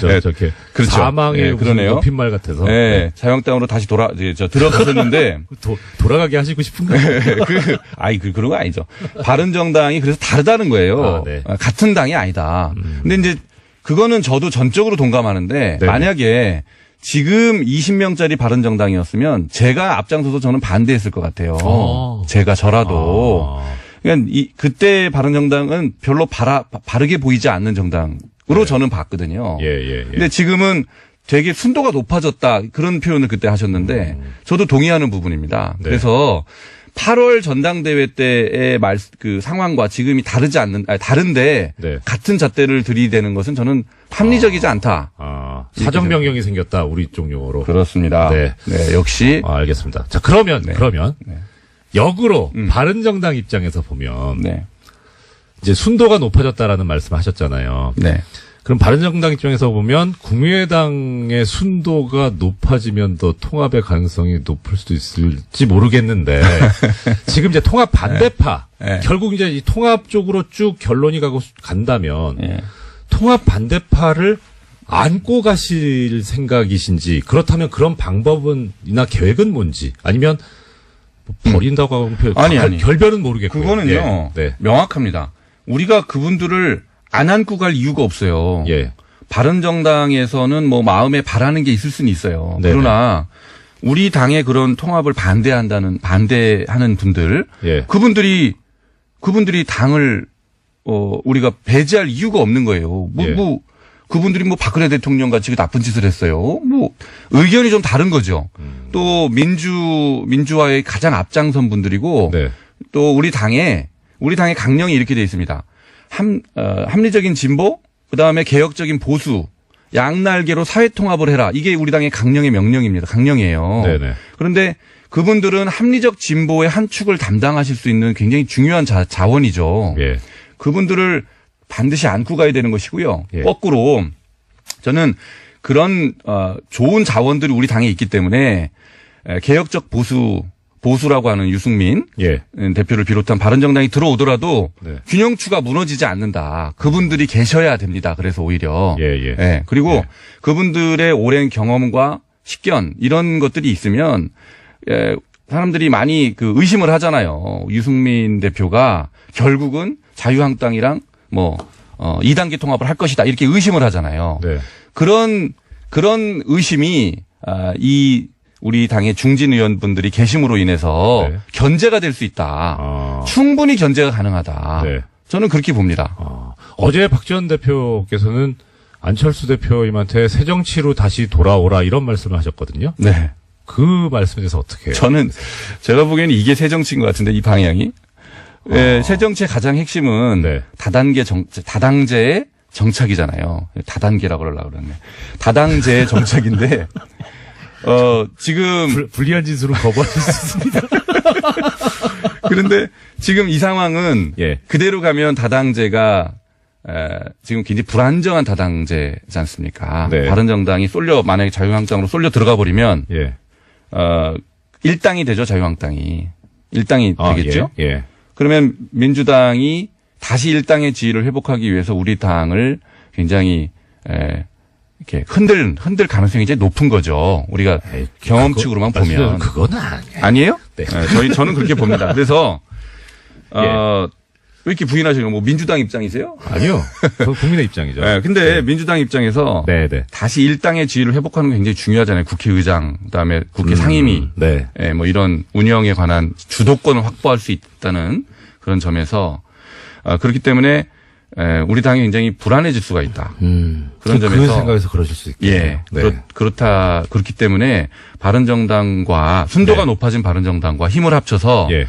저렇게 그렇죠. 사망의 그러네요. 높임말 같아서. 자유한국당으로 다시 들어가셨는데 돌아가게 하시고 싶은가요? 그런 거 아니죠. 바른정당이 그래서 다르다는 거예요. 같은 당이 아니다. 근데 이제 그거는 저도 전적으로 동감하는데 만약에 지금 20명짜리 바른정당이었으면 제가 앞장서서 저는 반대했을 것 같아요. 저라도. 그러니까 그때 바른정당은 별로 바르게 보이지 않는 정당으로 저는 봤거든요. 근데 지금은 되게 순도가 높아졌다 그런 표현을 그때 하셨는데 저도 동의하는 부분입니다. 그래서 8월 전당대회 때의 그 상황과 지금이 다른데 같은 잣대를 들이대는 것은 저는 합리적이지 않다. 사정명령이 생겼다. 우리 쪽 용어로. 그렇습니다. 역시. 알겠습니다. 자, 그러면 역으로 바른정당 입장에서 보면 이제 순도가 높아졌다라는 말씀을 하셨잖아요. 그럼 바른정당 입장에서 보면 국민의당의 순도가 높아지면 더 통합의 가능성이 높을 수도 있을지 모르겠는데 지금 이제 통합 반대파 결국 이제 이 통합 쪽으로 쭉 결론이 간다면 통합 반대파를 안고 가실 생각이신지 그렇다면 그런 방법이나 계획은 뭔지 아니면 버린다고 하면 아니. 결별은 모르겠고요. 그거는요. 명확합니다. 우리가 그분들을 안 안고 갈 이유가 없어요. 예. 바른정당에서는 뭐 마음에 바라는 게 있을 수는 있어요. 네네. 그러나 우리 당의 그런 통합을 반대하는 분들, 예. 그분들이 당을 우리가 배제할 이유가 없는 거예요. 예. 그분들이 뭐 박근혜 대통령 같이 나쁜 짓을 했어요. 뭐 의견이 좀 다른 거죠. 또 민주화의 가장 앞장선 분들이고 네. 또 우리 당의 강령이 이렇게 되어 있습니다. 합리적인 진보, 그다음에 개혁적인 보수, 양날개로 사회 통합을 해라. 이게 우리 당의 강령의 명령입니다. 강령이에요. 네네. 그런데 그분들은 합리적 진보의 한 축을 담당하실 수 있는 굉장히 중요한 자원이죠. 예. 그분들을 반드시 안고 가야 되는 것이고요. 예. 거꾸로 저는 그런 좋은 자원들이 우리 당에 있기 때문에 개혁적 보수라고 하는 유승민 예. 대표를 비롯한 바른정당이 들어오더라도 네. 균형추가 무너지지 않는다. 그분들이 계셔야 됩니다. 그래서 오히려. 예. 예. 그리고 예. 그분들의 오랜 경험과 식견 이런 것들이 있으면 사람들이 많이 의심을 하잖아요. 유승민 대표가 결국은 자유한국당이랑 2단계 통합을 할 것이다. 이렇게 의심을 하잖아요. 네. 그런 의심이 우리 당의 중진 의원분들이 계심으로 인해서 네. 견제가 될 수 있다. 아. 충분히 견제가 가능하다. 네. 저는 그렇게 봅니다. 어제 박지원 대표께서는 안철수 대표님한테 새 정치로 다시 돌아오라 이런 말씀을 하셨거든요. 네. 그 말씀에 대해서 어떻게 해요? 저는 제가 보기에는 이게 새 정치인 것 같은데 이 방향이. 네, 새 정치의 가장 핵심은 네. 다당제의 정착이잖아요. 다단계라고 그러려고 그러네. 다당제의 정착인데 지금 불리한 짓으로 거부하실 수 있습니다. 그런데 지금 이 상황은 예. 그대로 가면 다당제가 지금 굉장히 불안정한 다당제지 않습니까? 네. 바른정당이 만약에 자유한국당으로 쏠려 들어가 버리면 예. 일당이 되죠. 자유한국당이. 일당이 되겠죠. 예. 그러면 민주당이 다시 일당의 지위를 회복하기 위해서 우리 당을 굉장히 이렇게 흔들 가능성이 이제 높은 거죠. 우리가 경험칙으로만 보면. 그건 아니에요? 네. 저는 그렇게 봅니다. 그래서 예. 왜 이렇게 부인하시는 거? 민주당 입장이세요? 아니요. 그건 국민의 입장이죠. 네, 근데 민주당 입장에서 네. 다시 일당의 지위를 회복하는 게 굉장히 중요하잖아요. 국회의장, 그다음에 국회 상임위, 네. 뭐 이런 운영에 관한 주도권을 확보할 수 있다는 그런 점에서 그렇기 때문에 우리 당이 굉장히 불안해질 수가 있다. 그런 점에서 그 생각에서 그러실 수 있겠네요. 예, 네. 그렇기 때문에 바른정당과 순도가 네. 높아진 바른정당과 힘을 합쳐서 예.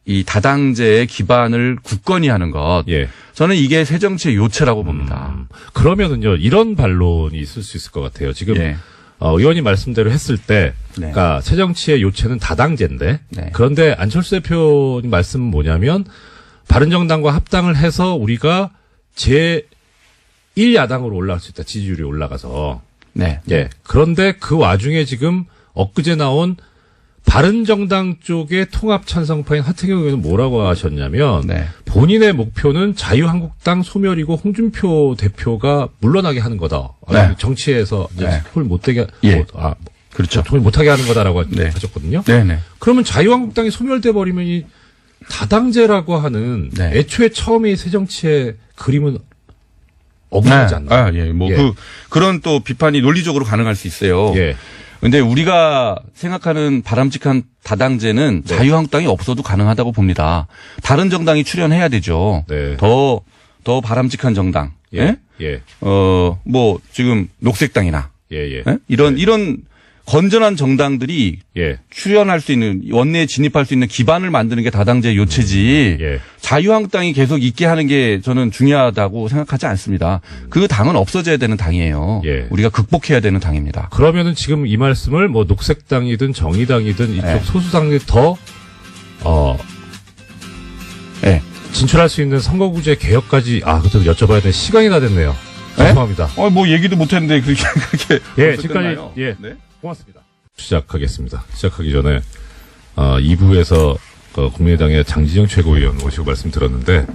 이 다당제의 기반을 굳건히 하는 것. 예. 저는 이게 새 정치의 요체라고 봅니다. 그러면은요, 이런 반론이 있을 수 있을 것 같아요. 지금, 예. 의원님 말씀대로 했을 때, 네. 그러니까 새 정치의 요체는 다당제인데, 네. 그런데 안철수 대표님 말씀은 뭐냐면, 바른정당과 합당을 해서 우리가 제1야당으로 올라갈 수 있다. 지지율이 올라가서. 네. 예. 그런데 그 와중에 지금 엊그제 나온 바른정당 쪽의 통합 찬성파인 하태경 의원은 뭐라고 하셨냐면 네. 본인의 목표는 자유한국당 소멸이고 홍준표 대표가 물러나게 하는 거다. 네. 정치에서 이제 네. 손을 못되게 그렇죠. 손을 못하게 하는 거다라고 네. 하셨거든요. 네네. 그러면 자유한국당이 소멸돼 버리면 이 다당제라고 하는 네. 애초에 처음에 새 정치의 그림은 엉망이지 않나요? 예. 예. 그런 또 비판이 논리적으로 가능할 수 있어요. 예. 근데 우리가 생각하는 바람직한 다당제는 네. 자유한국당이 없어도 가능하다고 봅니다. 다른 정당이 출연해야 되죠. 네. 더 바람직한 정당. 예. 예. 지금 녹색당이나. 예. 예? 이런 건전한 정당들이 예. 출연할 수 있는, 원내에 진입할 수 있는 기반을 만드는 게 다당제의 요체지. 예. 자유한국당이 계속 있게 하는 게 저는 중요하다고 생각하지 않습니다. 그 당은 없어져야 되는 당이에요. 예. 우리가 극복해야 되는 당입니다. 그러면은 지금 이 말씀을 뭐 녹색당이든 정의당이든 이쪽 네. 소수당이 더 네. 진출할 수 있는 선거구제 개혁까지 그것도 여쭤봐야 되는 시간이 다 됐네요. 네? 죄송합니다. 뭐 얘기도 못했는데 그렇게 예, 벌써 지금까지 끝나요? 예, 네. 고맙습니다. 시작하겠습니다. 시작하기 전에 2부에서 국민의당의 장진영 최고위원 모시고 말씀 들었는데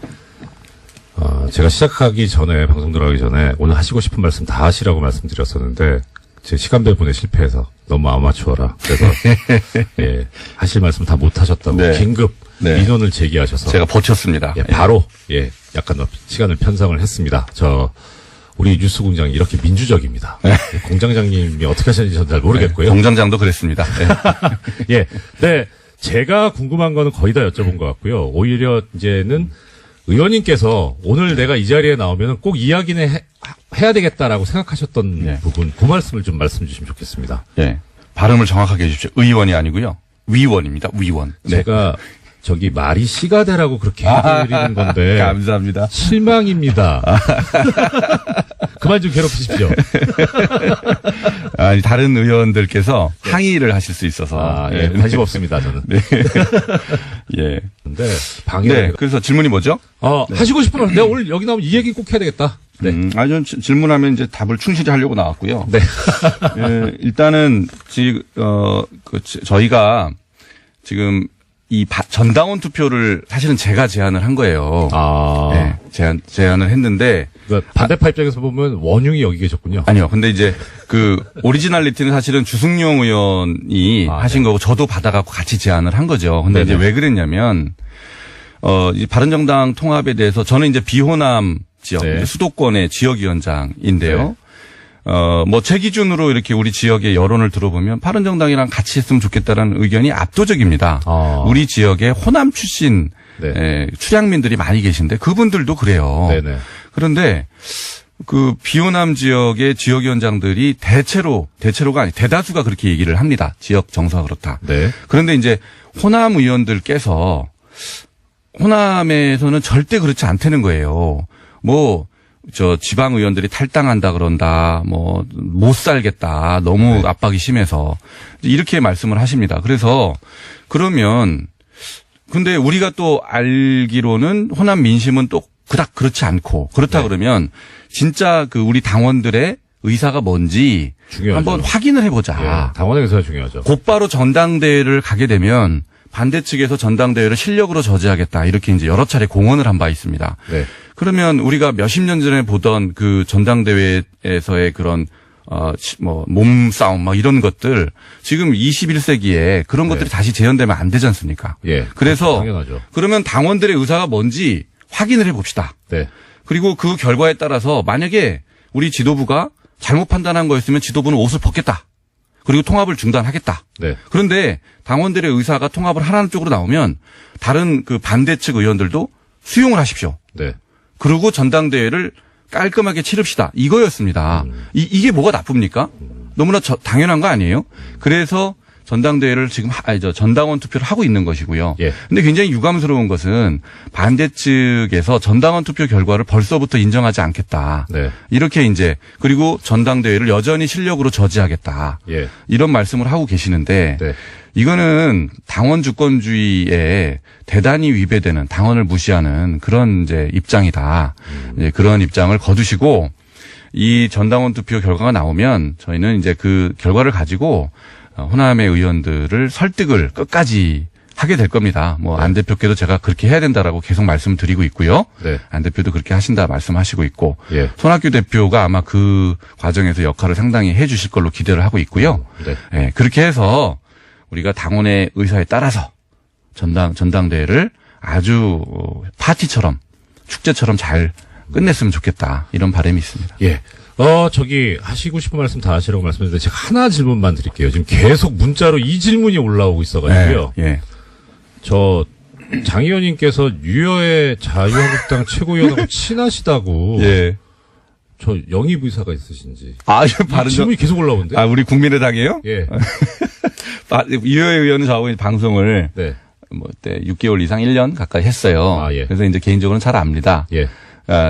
제가 시작하기 전에 방송 들어가기 전에 오늘 하시고 싶은 말씀 다 하시라고 말씀드렸었는데 제 시간 배분에 실패해서 너무 아마추어라 그래서 예, 하실 말씀 다 못 하셨다고 네. 긴급 네. 민원을 제기하셔서 제가 버텼습니다. 예, 바로 약간 시간을 편성을 했습니다. 우리 뉴스공장이 이렇게 민주적입니다. 예, 공장장님이 어떻게 하셨는지 저는 잘 모르겠고요. 공장장도 그랬습니다. 예, 네, 제가 궁금한 거는 거의 다 여쭤본 것 같고요. 오히려 이제는 의원님께서 오늘 내가 이 자리에 나오면 꼭 이야기는 해야 되겠다라고 생각하셨던 부분, 그 말씀을 좀 말씀 주시면 좋겠습니다. 예, 발음을 정확하게 해주십시오. 의원이 아니고요. 위원입니다. 위원. 제가 말이 씨가 되라고 그렇게 해드리는 건데. 감사합니다. 실망입니다. 그만 좀 괴롭히십시오. 아니, 다른 의원들께서 항의를 하실 수 있어서. 관심 없습니다, 저는. 네. 예. 근데 방해. 네. 그래서 질문이 뭐죠? 하시고 싶은 말, 내가 오늘 여기 나오면 이 얘기 꼭 해야 되겠다. 네. 전 질문하면 이제 답을 충실히 하려고 나왔고요. 네. 예, 일단은, 저희가 지금 이 전당원 투표를 사실은 제가 제안을 한 거예요. 네, 제안을 했는데. 그러니까 반대파 입장에서 보면 원흉이 여기 계셨군요. 아니요. 근데 이제 오리지널리티는 사실은 주승용 의원이 하신 거고 저도 받아갖고 같이 제안을 한 거죠. 근데 이제 왜 그랬냐면, 이 바른정당 통합에 대해서 저는 이제 비호남 지역, 수도권의 지역위원장인데요. 제 기준으로 이렇게 우리 지역의 여론을 들어보면 바른정당이랑 같이 했으면 좋겠다라는 의견이 압도적입니다. 우리 지역에 호남 출신 출향민들이 많이 계신데 그분들도 그래요. 네네. 그런데 비호남 지역의 지역위원장들이 대체로가 아니 대다수가 그렇게 얘기를 합니다. 지역 정서가 그렇다. 네. 그런데 이제 호남 의원들께서 호남에서는 절대 그렇지 않다는 거예요. 지방 의원들이 탈당한다 그런다, 못 살겠다, 너무 압박이 심해서. 이렇게 말씀을 하십니다. 그래서, 근데 우리가 또 알기로는 호남 민심은 또 그닥 그렇지 않고, 그렇다 그러면, 진짜 우리 당원들의 의사가 뭔지 중요하죠. 한번 확인을 해보자. 당원의 의사가 중요하죠. 곧바로 전당대회를 가게 되면, 반대 측에서 전당대회를 실력으로 저지하겠다. 이렇게 이제 여러 차례 공언을 한 바 있습니다. 네. 그러면 우리가 몇십 년 전에 보던 전당대회에서의 그런, 몸싸움, 이런 것들, 지금 21세기에 그런 것들이 다시 재현되면 안 되지 않습니까? 예. 그래서, 당연하죠. 그러면 당원들의 의사가 뭔지 확인을 해 봅시다. 네. 그리고 그 결과에 따라서 만약에 우리 지도부가 잘못 판단한 거였으면 지도부는 옷을 벗겠다. 그리고 통합을 중단하겠다. 네. 그런데 당원들의 의사가 통합을 하라는 쪽으로 나오면 다른 반대 측 의원들도 수용을 하십시오. 네. 그리고 전당대회를 깔끔하게 치릅시다. 이거였습니다. 이게 뭐가 나쁩니까? 너무나 당연한 거 아니에요? 그래서 전당대회를 지금 전당원 투표를 하고 있는 것이고요. 예. 근데 굉장히 유감스러운 것은 반대 측에서 전당원 투표 결과를 벌써부터 인정하지 않겠다. 네. 이렇게 그리고 전당대회를 여전히 실력으로 저지하겠다. 예. 이런 말씀을 하고 계시는데 네. 이거는 당원 주권주의에 대단히 위배되는 당원을 무시하는 그런 입장이다. 그런 입장을 거두시고 이 전당원 투표 결과가 나오면 저희는 그 결과를 가지고 호남의 의원들을 설득을 끝까지 하게 될 겁니다. 안 대표께도 제가 그렇게 해야 된다라고 계속 말씀드리고 있고요. 네. 안 대표도 그렇게 하신다 말씀하시고 있고 예. 손학규 대표가 아마 그 과정에서 역할을 상당히 해 주실 걸로 기대를 하고 있고요. 네. 예, 그렇게 해서 우리가 당원의 의사에 따라서 전당대회를 아주 파티처럼 축제처럼 잘 끝냈으면 좋겠다. 이런 바람이 있습니다. 예. 하시고 싶은 말씀 다 하시라고 말씀드렸는데 제가 하나 질문만 드릴게요. 지금 계속 문자로 이 질문이 올라오고 있어가지고요. 예. 장 의원님께서 유여의 자유한국당 최고위원하고 친하시다고. 예. 영입 의사가 있으신지. 질문이 계속 올라오는데. 우리 국민의당이에요? 예. 유여의 의원은 저하고 방송을. 네. 6개월 이상 1년 가까이 했어요. 예. 그래서 개인적으로는 잘 압니다. 예.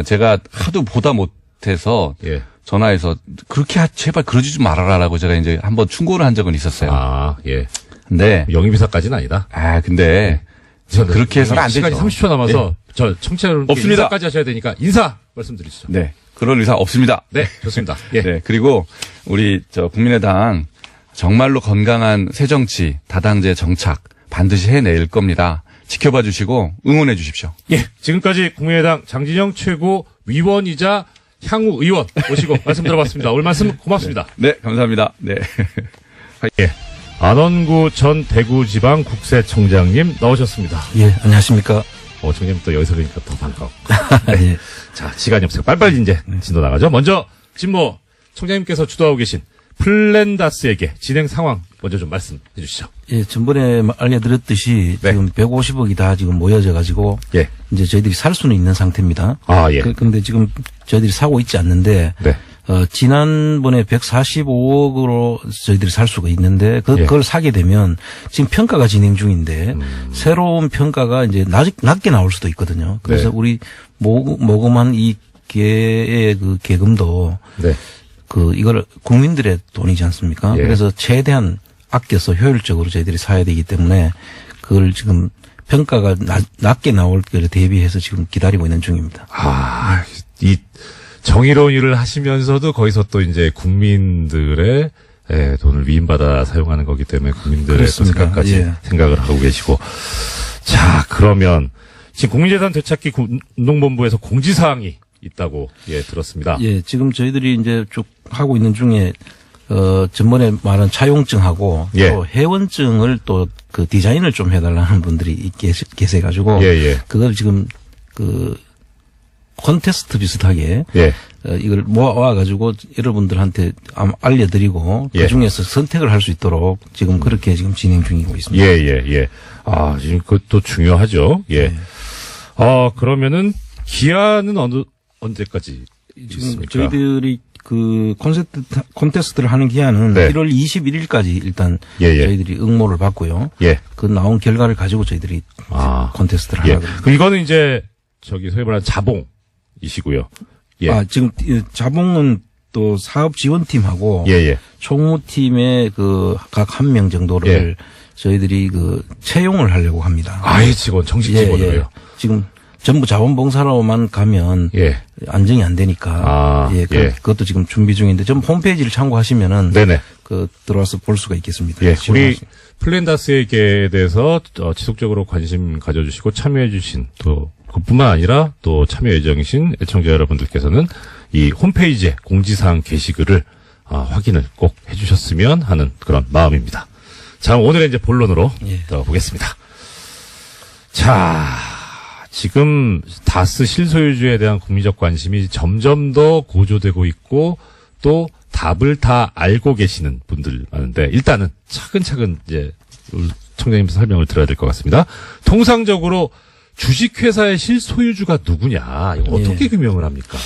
제가 하도 보다 못해서. 예. 전화해서 그렇게 제발 그러지 좀 말아라라고 제가 한번 충고를 한 적은 있었어요. 예. 근데 영입이사까지는 아니다. 근데 그렇게 해서는 안 되죠. 시간이 30초 남아서 청취자 여러분께 없습니다. 인사까지 하셔야 되니까 인사 말씀드리시죠. 네. 그런 의사 없습니다. 네, 좋습니다. 예. 네. 그리고 우리 국민의당 정말로 건강한 새정치 다당제 정착 반드시 해낼 겁니다. 지켜봐 주시고 응원해 주십시오. 예. 지금까지 국민의당 장진영 최고 위원이자 향후 의원 모시고 말씀 들어봤습니다. 오늘 말씀 고맙습니다. 네, 감사합니다. 네. 예. 안원구 전 대구지방국세청장님 나오셨습니다. 예, 안녕하십니까. 청장님 또 여기서 그러니까 더 반가워. 예. 자, 시간이 없어요. 빨리빨리 이제 진도 나가죠. 먼저 진모 청장님께서 주도하고 계신 플랜다스에게 진행 상황 먼저 좀 말씀해 주시죠. 예, 전번에 알려드렸듯이 네. 지금 150억이 다 지금 모여져 가지고 예. 이제 저희들이 살 수는 있는 상태입니다. 아, 예. 그런데 지금 저희들이 사고 있지 않는데 네. 지난번에 145억으로 저희들이 살 수가 있는데 예. 그걸 사게 되면 지금 평가가 진행 중인데 새로운 평가가 이제 낮게 나올 수도 있거든요. 그래서 네. 우리 모금한 이 개의 그 계금도 네. 이걸 국민들의 돈이지 않습니까? 예. 그래서 최대한 아껴서 효율적으로 저희들이 사야 되기 때문에 그걸 지금 평가가 낮게 나올 거를 대비해서 지금 기다리고 있는 중입니다. 아, 이 정의로운 일을 하시면서도 거기서 또 이제 국민들의 돈을 위임받아 사용하는 거기 때문에 국민들의 또 그렇습니다. 생각까지 예. 생각을 하고 계시고. 자, 그러면 지금 국민재산 되찾기 운동본부에서 공지사항이 있다고 들었습니다. 예, 지금 저희들이 이제 쭉 하고 있는 중에 전번에 말한 차용증하고 예. 또 회원증을 또 그 디자인을 좀 해달라는 분들이 계세가지고 예. 그걸 지금 콘테스트 비슷하게 예. 이걸 모아가지고 여러분들한테 알려드리고 예. 그 중에서 선택을 할 수 있도록 지금 그렇게 지금 진행 중이고 있습니다. 예. 아, 지금 그것도 중요하죠. 예. 그러면은 기한은 언제까지 지금 있습니까? 저희들이 그 콘테스트를 하는 기한은 네. 1월 21일까지 일단 예. 저희들이 응모를 받고요. 예. 그 나온 결과를 가지고 저희들이 콘테스트를 예. 하려고 합니다. 그럼 이거는 이제 소위 말하는 자봉이시고요. 예. 지금 자봉은 또 사업 지원팀하고 예. 총무팀의 그 각 한 명 정도를 저희들이 채용을 하려고 합니다. 아예 직원, 정식 직원으로요. 지금 전부 자원봉사로만 가면 예. 안정이 안 되니까 그것도 지금 준비 중인데 좀 홈페이지를 참고하시면은 네네. 들어와서 볼 수가 있겠습니다. 예. 우리 플랜다스에게 대해서 지속적으로 관심 가져주시고 참여해주신 또 그뿐만 아니라 또 참여 예정이신 애청자 여러분들께서는 이 홈페이지에 공지사항 게시글을 확인을 꼭 해주셨으면 하는 그런 마음입니다. 자, 오늘의 이제 본론으로 들어보겠습니다. 자, 지금 다스 실소유주에 대한 국민적 관심이 점점 더 고조되고 있고 또 답을 다 알고 계시는 분들 많은데 일단은 차근차근 이제 청장님 설명을 들어야 될 것 같습니다. 통상적으로 주식회사의 실소유주가 누구냐? 이거 어떻게 규명을 합니까?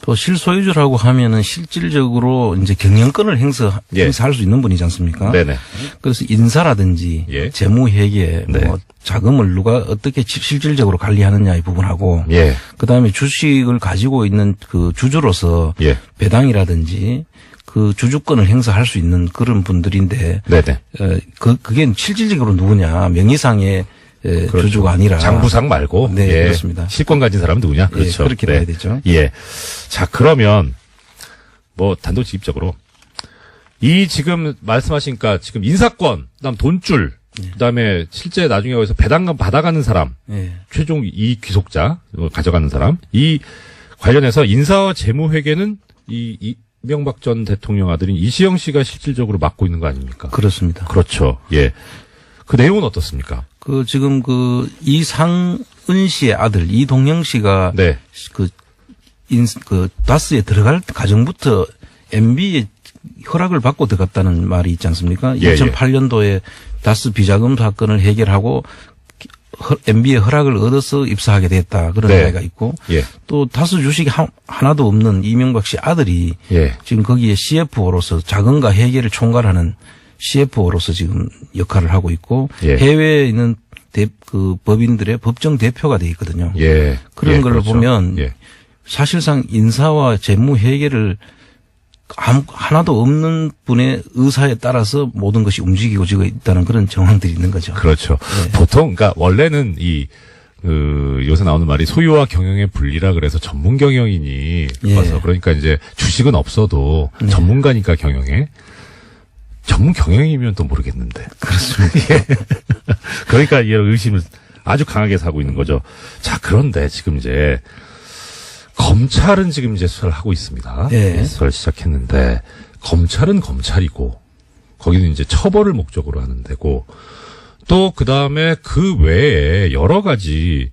또 실소유주라고 하면은 실질적으로 이제 경영권을 행사할 수 있는 분이지 않습니까? 네네. 그래서 인사라든지 재무회계, 뭐 자금을 누가 어떻게 실질적으로 관리하느냐의 부분하고, 그다음에 주식을 가지고 있는 그 주주로서 배당이라든지 그 주주권을 행사할 수 있는 그런 분들인데, 그게 실질적으로 누구냐? 명의상의 그렇죠. 주주가 아니라 장부상 말고 그렇습니다. 실권 가진 사람은 누구냐? 그렇죠. 그렇게 봐야 되죠. 자, 그러면 뭐 단도직입적으로 이 지금 말씀하시니까 지금 인사권, 그다음 돈줄, 그다음에 실제 나중에 거기서 배당금 받아가는 사람, 최종 이익 귀속자 가져가는 사람, 이 관련해서 인사와 재무회계는 이명박 전 대통령 아들인 이시영 씨가 실질적으로 맡고 있는 거 아닙니까? 그렇습니다. 그렇죠. 예. 그 내용은 어떻습니까? 지금 이상은 씨의 아들 이동영 씨가 다스에 들어갈 과정부터 MB의 허락을 받고 들어갔다는 말이 있지 않습니까? 2008년도에 다스 비자금 사건을 해결하고 MB의 허락을 얻어서 입사하게 됐다. 그런 이야기가 있고 또 다스 주식이 하나도 없는 이명박 씨 아들이 지금 거기에 CFO로서 자금과 회계를 총괄하는 CFO로서 지금 역할을 하고 있고 해외에 있는 그 법인들의 법정 대표가 돼 있거든요. 그런 걸로 그렇죠. 보면 사실상 인사와 재무 회계를 하나도 없는 분의 의사에 따라서 모든 것이 움직이고 있다는 그런 정황들이 있는 거죠. 그렇죠. 보통 그러니까 원래는 요새 나오는 말이 소유와 경영의 분리라 그래서 전문 경영인이 와서 그러니까 이제 주식은 없어도 전문가니까 경영에. 전문 경영이면 또 모르겠는데. 그렇습니다. 그러니까 이런 의심을 아주 강하게 사고 있는 거죠. 자, 그런데 지금 이제 검찰은 지금 이제 수사를 하고 있습니다. 수사를 시작했는데 검찰은 검찰이고 거기는 이제 처벌을 목적으로 하는 데고 또 그다음에 그 외에 여러 가지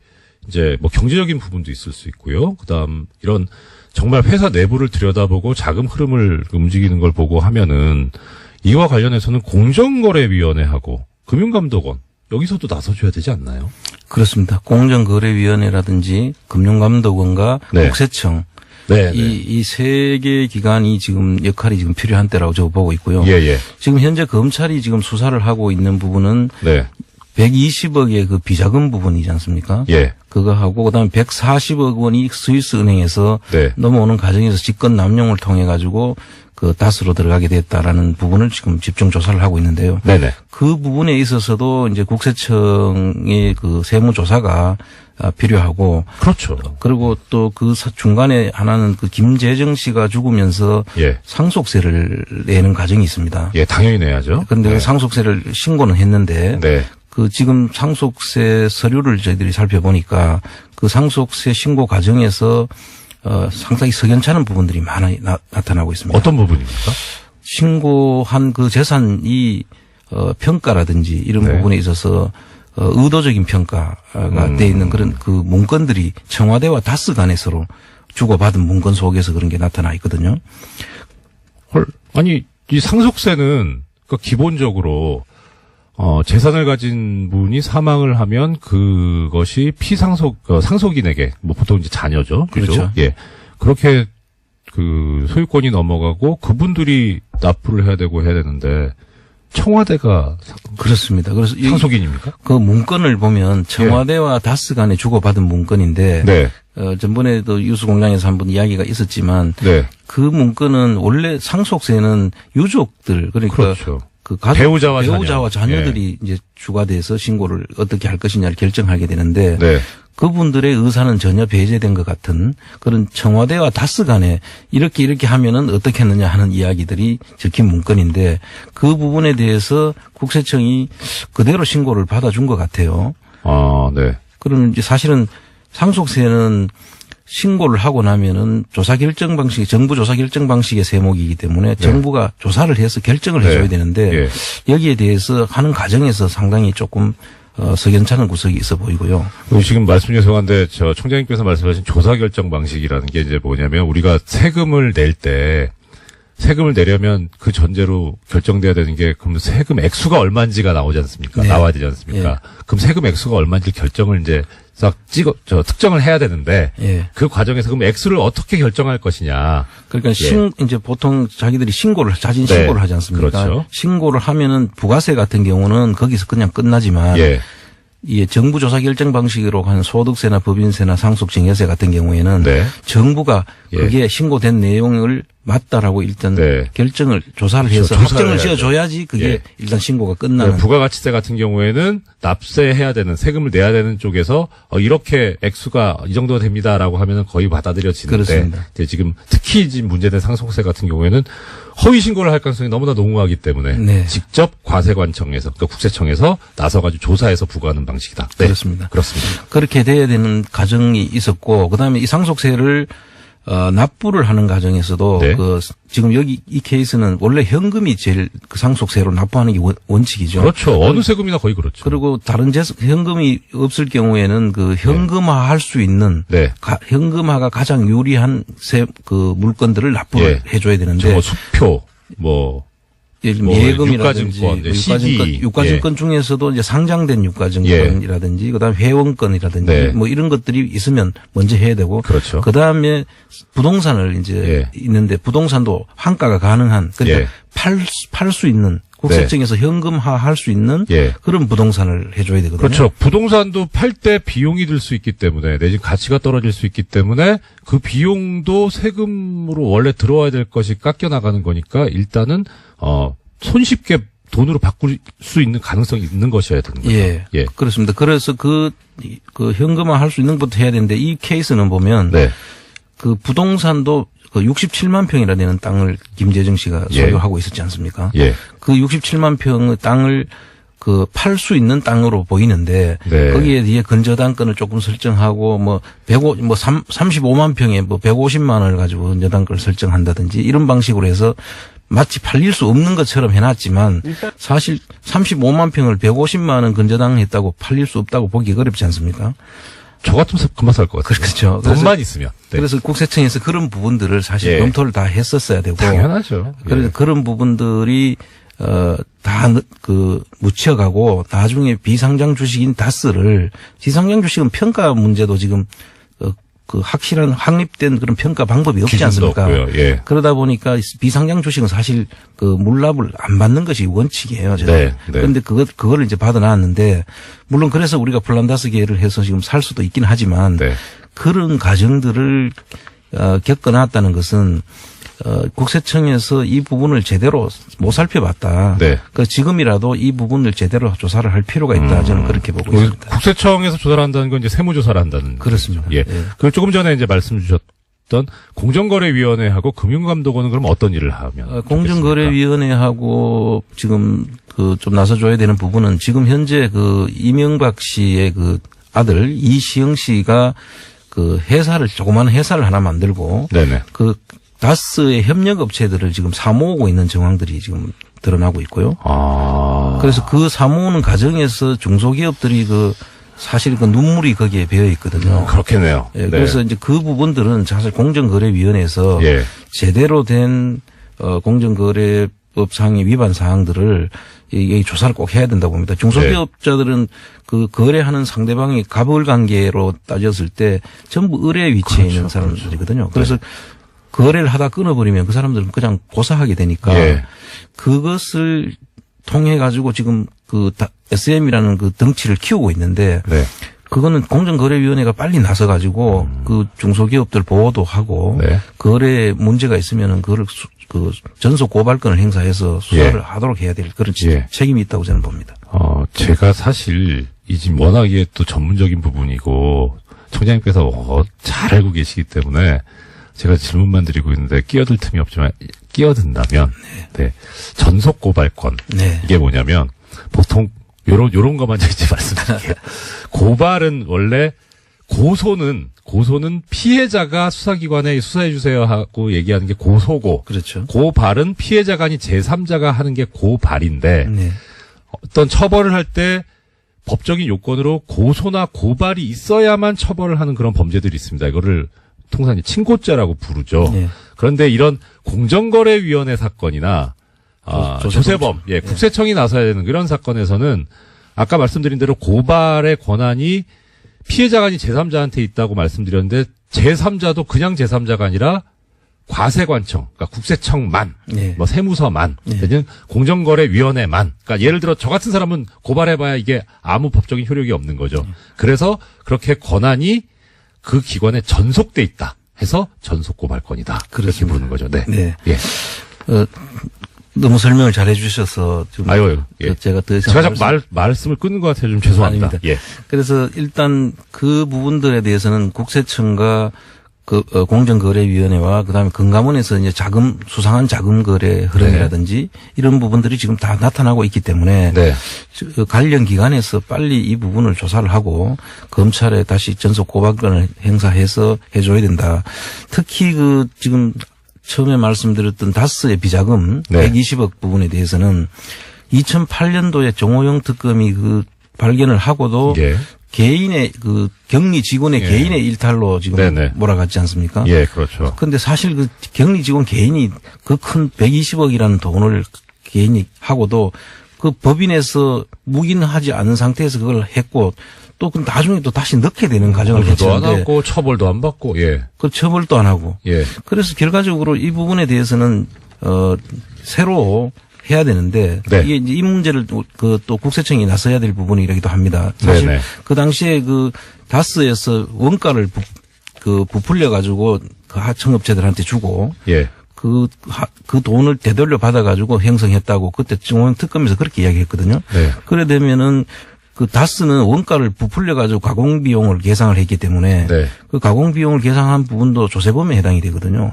이제 뭐 경제적인 부분도 있을 수 있고요. 그다음 이런 정말 회사 내부를 들여다보고 자금 흐름을 움직이는 걸 보고 하면은 이와 관련해서는 공정거래위원회하고 금융감독원 여기서도 나서줘야 되지 않나요? 그렇습니다. 공정거래위원회라든지 금융감독원과 네. 국세청 네. 이 세 개 기관이 지금 역할이 지금 필요한 때라고 저 보고 있고요. 예. 지금 현재 검찰이 지금 수사를 하고 있는 부분은 네. 120억의 그 비자금 부분이지 않습니까? 예. 그거 하고 그다음에 140억 원이 스위스 은행에서 네. 넘어오는 과정에서 직권 남용을 통해 가지고 그 다스로 들어가게 됐다라는 부분을 지금 집중 조사를 하고 있는데요. 네네. 그 부분에 있어서도 이제 국세청의 그 세무조사가 필요하고 그렇죠. 그리고 또 그 중간에 하나는 그 김재정 씨가 죽으면서 예. 상속세를 내는 과정이 있습니다. 예, 당연히 내야죠. 그런데 네. 상속세를 신고는 했는데 네. 그 지금 상속세 서류를 저희들이 살펴보니까 그 상속세 신고 과정에서 상당히 석연찮은 부분들이 많이 나타나고 있습니다. 어떤 부분입니까? 신고한 그 재산이 평가라든지 이런 네. 부분에 있어서 의도적인 평가가 돼 있는 그런 그 문건들이 청와대와 다스 간에 서로 주고받은 문건 속에서 그런 게 나타나 있거든요. 헐. 아니, 이 상속세는 그 기본적으로 재산을 가진 분이 사망을 하면 그것이 상속인에게 뭐 보통 이제 자녀죠. 그죠? 그렇죠. 예. 그렇게 그 소유권이 넘어가고 그분들이 납부를 해야 되는데 청와대가 그렇습니다. 그래서 상속인입니까? 그 문건을 보면 청와대와 다스 간에 주고받은 문건인데 네. 전번에도 뉴스공장에서 한번 이야기가 있었지만 네. 그 문건은 원래 상속세는 유족들 그러니까 그렇죠. 그 가족 배우자와 자녀들이 이제 주가 돼서 신고를 어떻게 할 것이냐를 결정하게 되는데 네. 그분들의 의사는 전혀 배제된 것 같은 그런 청와대와 다스 간에 이렇게 하면은 어떻게 했느냐 하는 이야기들이 적힌 문건인데 그 부분에 대해서 국세청이 그대로 신고를 받아준 것 같아요. 아, 네. 그러면 이제 사실은 상속세는 신고를 하고 나면은 정부 조사 결정 방식의 세목이기 때문에 정부가 조사를 해서 결정을 해줘야 되는데 여기에 대해서 하는 과정에서 상당히 조금 석연찮은 구석이 있어 보이고요. 지금 말씀 죄송한데 저 총장님께서 말씀하신 조사 결정 방식이라는 게 이제 뭐냐면 우리가 세금을 내려면 그 전제로 결정돼야 되는 게 그럼 세금 액수가 얼마인지가 나오지 않습니까? 네. 나와야 되지 않습니까? 네. 그럼 세금 액수가 얼마인지 결정을 이제 싹 특정을 해야 되는데 예. 그 과정에서 그럼 액수를 어떻게 결정할 것이냐. 그러니까 이제 보통 자기들이 자진 네. 신고를 하지 않습니까? 그렇죠. 신고를 하면은 부가세 같은 경우는 거기서 그냥 끝나지만 예. 이 정부 조사 결정 방식으로 한 소득세나 법인세나 상속증여세 같은 경우에는 네. 정부가 예. 그게 신고된 내용을 맞다라고 일단 네. 조사를 해서 조사를 확정을 해야죠. 지어줘야지 그게 예. 일단 신고가 끝나는. 부가가치세 같은 경우에는 납세해야 되는 세금을 내야 되는 쪽에서 이렇게 액수가 이 정도 됩니다라고 하면은 거의 받아들여지는데 그렇습니다. 이제 지금 특히 지금 문제된 상속세 같은 경우에는 허위 신고를 할 가능성이 너무나 농후하기 때문에 네. 직접 과세관청에서 그러니까 국세청에서 나서가지고 조사해서 부과하는 방식이다. 네. 그렇습니다. 그렇습니다. 그렇게 돼야 되는 과정이 있었고 그다음에 이 상속세를 납부를 하는 과정에서도 네. 지금 여기 이 케이스는 원래 현금이 제일 그 상속세로 납부하는 게 원칙이죠. 그렇죠. 어느 세금이나 거의 그렇죠. 그리고 다른 현금이 없을 경우에는 그 현금화할 수 있는 네. 현금화가 가장 유리한 물건들을 납부를 해줘야 되는데 뭐 수표 예를 뭐 예금이라든지 유가증권, 네, CD. 유가증권 중에서도 이제 상장된 유가증권이라든지 그다음에 회원권이라든지 네. 뭐 이런 것들이 있으면 먼저 해야 되고 그렇죠. 그다음에 부동산을 이제 있는데 부동산도 환가가 가능한 그러니까 팔 수 있는 국세청에서 현금화할 수 있는 그런 부동산을 해줘야 되거든요. 그렇죠. 부동산도 팔 때 비용이 들 수 있기 때문에 내지 가치가 떨어질 수 있기 때문에 그 비용도 세금으로 원래 들어와야 될 것이 깎여 나가는 거니까 일단은 손쉽게 돈으로 바꿀 수 있는 가능성이 있는 것이어야 되는 거죠. 예. 그렇습니다. 그래서 그 현금화 할 수 있는 것부터 해야 되는데 이 케이스는 보면 그 부동산도 그 67만 평이나 되는 땅을 김재정 씨가 소유하고 있었지 않습니까? 그 67만 평의 땅을 팔 수 있는 땅으로 보이는데 거기에 뒤에 건저당권을 조금 설정하고 35만 평에 150만 원을 가지고 건저당권을 설정한다든지 이런 방식으로 해서 마치 팔릴 수 없는 것처럼 해놨지만 사실 35만 평을 150만 원 건저당했다고 팔릴 수 없다고 보기 어렵지 않습니까? 저 같으면 금방 살 것 같아요. 그렇죠. 돈만 있으면. 네. 그래서 국세청에서 그런 부분들을 사실 예. 검토를 다 했었어야 되고. 당연하죠. 그래서 예. 그런 부분들이 다 묻혀가고 나중에 비상장 주식인 다스를 비상장 주식은 평가 문제도 지금 그 확실한 확립된 그런 평가 방법이 없지 기준도 않습니까? 없고요. 예. 그러다 보니까 비상장 주식은 사실 그 물납을 안 받는 것이 원칙이에요. 저는. 네, 네. 그런데 그거를 이제 받아놨는데 물론 그래서 우리가 플란다스계를 해서 지금 살 수도 있긴 하지만 네. 그런 과정들을 겪어놨다는 것은 국세청에서 이 부분을 제대로 못 살펴봤다. 네. 그 지금이라도 이 부분을 제대로 조사를 할 필요가 있다. 저는 그렇게 보고 있습니다. 국세청에서 조사를 한다는 건 이제 세무조사를 한다는. 그렇습니다. 예. 예. 그럼 조금 전에 이제 말씀 주셨던 공정거래위원회하고 금융감독원은 그럼 어떤 일을 하면? 공정거래위원회하고 지금 좀 나서줘야 되는 부분은 지금 현재 이명박 씨의 아들 이시영 씨가 조그마한 회사를 하나 만들고 네네. 다스의 협력업체들을 지금 사모으고 있는 정황들이 지금 드러나고 있고요. 아. 그래서 사모으는 과정에서 중소기업들이 사실 눈물이 거기에 배어 있거든요. 그렇겠네요. 예, 그래서 이제 그 부분들은 사실 공정거래위원회에서 예. 제대로 된 공정거래법 상의 위반 사항들을 이 조사를 꼭 해야 된다고 봅니다. 중소기업자들은 거래하는 상대방이 갑을 관계로 따졌을 때 전부 의뢰 위치에 그렇죠, 있는 사람들이거든요. 그래서 거래를 하다 끊어버리면 그 사람들은 그냥 고사하게 되니까 예. 그것을 통해 가지고 지금 SM이라는 덩치를 키우고 있는데 네. 그거는 공정거래위원회가 빨리 나서 가지고 중소기업들 보호도 하고 네. 거래 문제가 있으면은 그걸 전속 고발권을 행사해서 수사를 하도록 해야 될 그런 책임이 있다고 저는 봅니다. 제가 사실 이 집 워낙에 또 전문적인 부분이고 총장님께서 잘 알고 계시기 때문에 제가 질문만 드리고 있는데 끼어들 틈이 없지만 끼어든다면 네. 전속 고발권 네. 이게 뭐냐면 보통 요런 것만 이제 말씀드릴게요. 고발은 원래 고소는 피해자가 수사기관에 수사해 주세요 하고 얘기하는 게 고소고 그렇죠. 고발은 피해자가 아닌 제3자가 하는 게 고발인데 네. 어떤 처벌을 할 때 법적인 요건으로 고소나 고발이 있어야만 처벌을 하는 그런 범죄들이 있습니다. 이거를 통상 친고죄라고 부르죠. 네. 그런데 이런 공정거래위원회 사건이나 조세범, 국세청이 나서야 되는 이런 사건에서는 아까 말씀드린 대로 고발의 권한이 피해자가 아닌 제3자한테 있다고 말씀드렸는데 제3자도 그냥 제3자가 아니라 과세관청, 그러니까 국세청만, 세무서만, 공정거래위원회만. 그러니까 예를 들어 저 같은 사람은 고발해봐야 이게 아무 법적인 효력이 없는 거죠. 그래서 그렇게 권한이 그 기관에 전속돼 있다 해서 전속고발권이다. 그렇게 부르는 거죠. 네. 네. 예. 너무 설명을 잘 해주셔서 좀 제가 자꾸 말씀을 끊는 것 같아요. 좀 죄송합니다. 아닙니다. 예. 그래서 일단 그 부분들에 대해서는 국세청과 공정거래위원회와 그다음에 금감원에서 이제 수상한 자금 거래 흐름이라든지 이런 부분들이 지금 다 나타나고 있기 때문에 관련 기관에서 빨리 이 부분을 조사를 하고 검찰에 다시 전속 고발권을 행사해서 해줘야 된다. 특히 지금 처음에 말씀드렸던 다스의 비자금 120억 부분에 대해서는 2008년도에 정호영 특검이 발견을 하고도 개인의 격리 직원의 개인의 일탈로 지금 몰아갔지 않습니까? 예, 그렇죠. 그런데 사실 격리 직원 개인이 큰 120억이라는 돈을 개인이 하고도 법인에서 묵인하지 않은 상태에서 그걸 했고 또 나중에 또 다시 넣게 되는 과정을 거치는데 안 하고 처벌도 안 받고 처벌도 안 하고 그래서 결과적으로 이 부분에 대해서는 새로 해야 되는데 이게 이제 이 문제를 또 국세청이 나서야 될 부분이라기도 합니다. 사실 그 당시에 다스에서 원가를 부풀려 가지고 하청업체들한테 주고 그 돈을 되돌려 받아 가지고 형성했다고 그때 정호영 특검에서 그렇게 이야기했거든요. 그래 되면은 그 다스는 원가를 부풀려 가지고 가공 비용을 계상을 했기 때문에 네. 그 가공 비용을 계상한 부분도 조세범에 해당이 되거든요.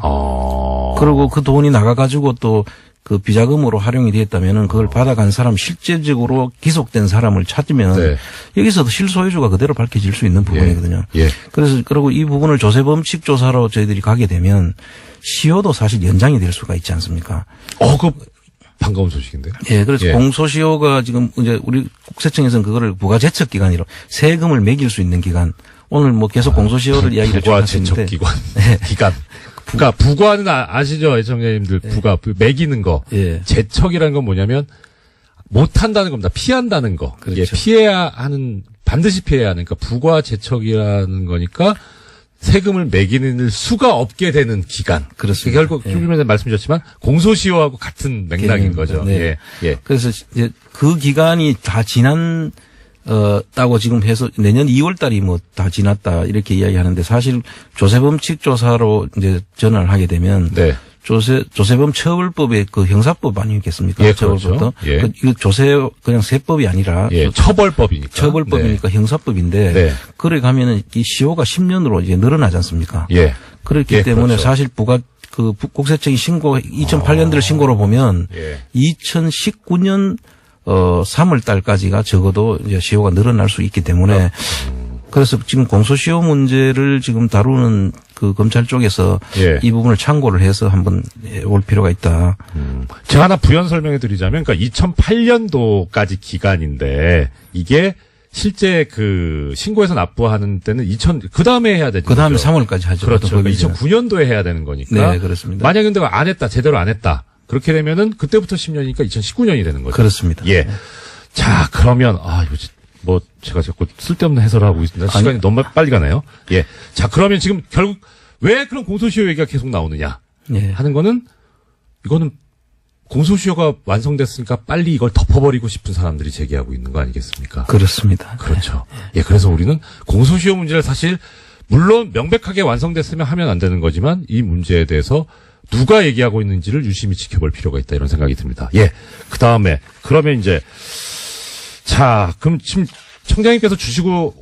그리고 그 돈이 나가 가지고 또 그 비자금으로 활용이 됐다면은 그걸 받아간 사람 실제적으로 기속된 사람을 찾으면 네. 여기서도 실소유주가 그대로 밝혀질 수 있는 부분이거든요. 예. 그래서 그리고 이 부분을 조세범칙 조사로 저희들이 가게 되면 시효도 사실 연장이 될 수가 있지 않습니까? 그 반가운 소식인데요. 예, 그래서 예. 공소시효가 지금 이제 우리 국세청에서는 그거를 부가제척 기간이로 세금을 매길 수 있는 기간. 오늘 뭐 계속 공소시효를 이야기를 쭉 하시는데. 부가제척 기간. 그러니까 부과는 아시죠, 애청자님들. 부과 매기는 거. 예. 제척이라는 건 뭐냐면 못한다는 겁니다. 피한다는 거. 그렇죠. 예, 피해야 하는 반드시 피해야 하는 그러니까 부과제척이라는 거니까 세금을 매기는 수가 없게 되는 기간. 그렇습니다. 결국 좀 전에 말씀드렸지만 공소시효하고 같은 맥락인 거죠. 네. 예. 예. 그래서 이제 그 기간이 다 지난 따고 지금 해서 내년 2월 달이 뭐 다 지났다 이렇게 이야기하는데 사실 조세범칙 조사로 이제 전환을 하게 되면 네. 조세범 처벌법의 그 형사법 아니겠습니까? 예, 처벌법도. 그렇죠. 예. 이거 그냥 세법이 아니라 예, 처벌법이니까. 처벌법이니까 형사법인데 네. 그래 가면은 이 시효가 10년으로 이제 늘어나지 않습니까? 예. 그렇기 예, 때문에 그렇죠. 사실 국세청이 2008년도를 신고로 보면 예. 2019년 3월 달까지가 적어도 이제 시효가 늘어날 수 있기 때문에 그래서 지금 공소시효 문제를 지금 다루는 그 검찰 쪽에서 예. 이 부분을 참고를 해서 한번 올 필요가 있다. 제가 하나 부연 설명해 드리자면, 그러니까 2008년도까지 기간인데, 이게 실제 그 신고해서 납부하는 때는 그 다음에 해야 되죠. 그 다음에 3월까지 하죠. 그렇죠. 보통 그러니까 2009년도에 해야 되는 거니까. 네, 그렇습니다. 만약에 근데 안 했다, 제대로 안 했다. 그렇게 되면은 그때부터 10년이니까 2019년이 되는 거죠. 그렇습니다. 예. 자, 그러면, 이거 제가 자꾸 쓸데없는 해설을 하고 있습니다. 시간이 너무 빨리 가나요? 예. 자, 그러면 지금 결국 왜 그런 공소시효 얘기가 계속 나오느냐 예. 하는 거는 이거는 공소시효가 완성됐으니까 빨리 이걸 덮어버리고 싶은 사람들이 제기하고 있는 거 아니겠습니까? 그렇습니다. 그렇죠. 예, 그래서 우리는 공소시효 문제를 사실 물론 명백하게 완성됐으면 하면 안 되는 거지만 이 문제에 대해서 누가 얘기하고 있는지를 유심히 지켜볼 필요가 있다 이런 생각이 듭니다. 예. 그 다음에 그러면 이제 그럼 지금 청장님께서 주시고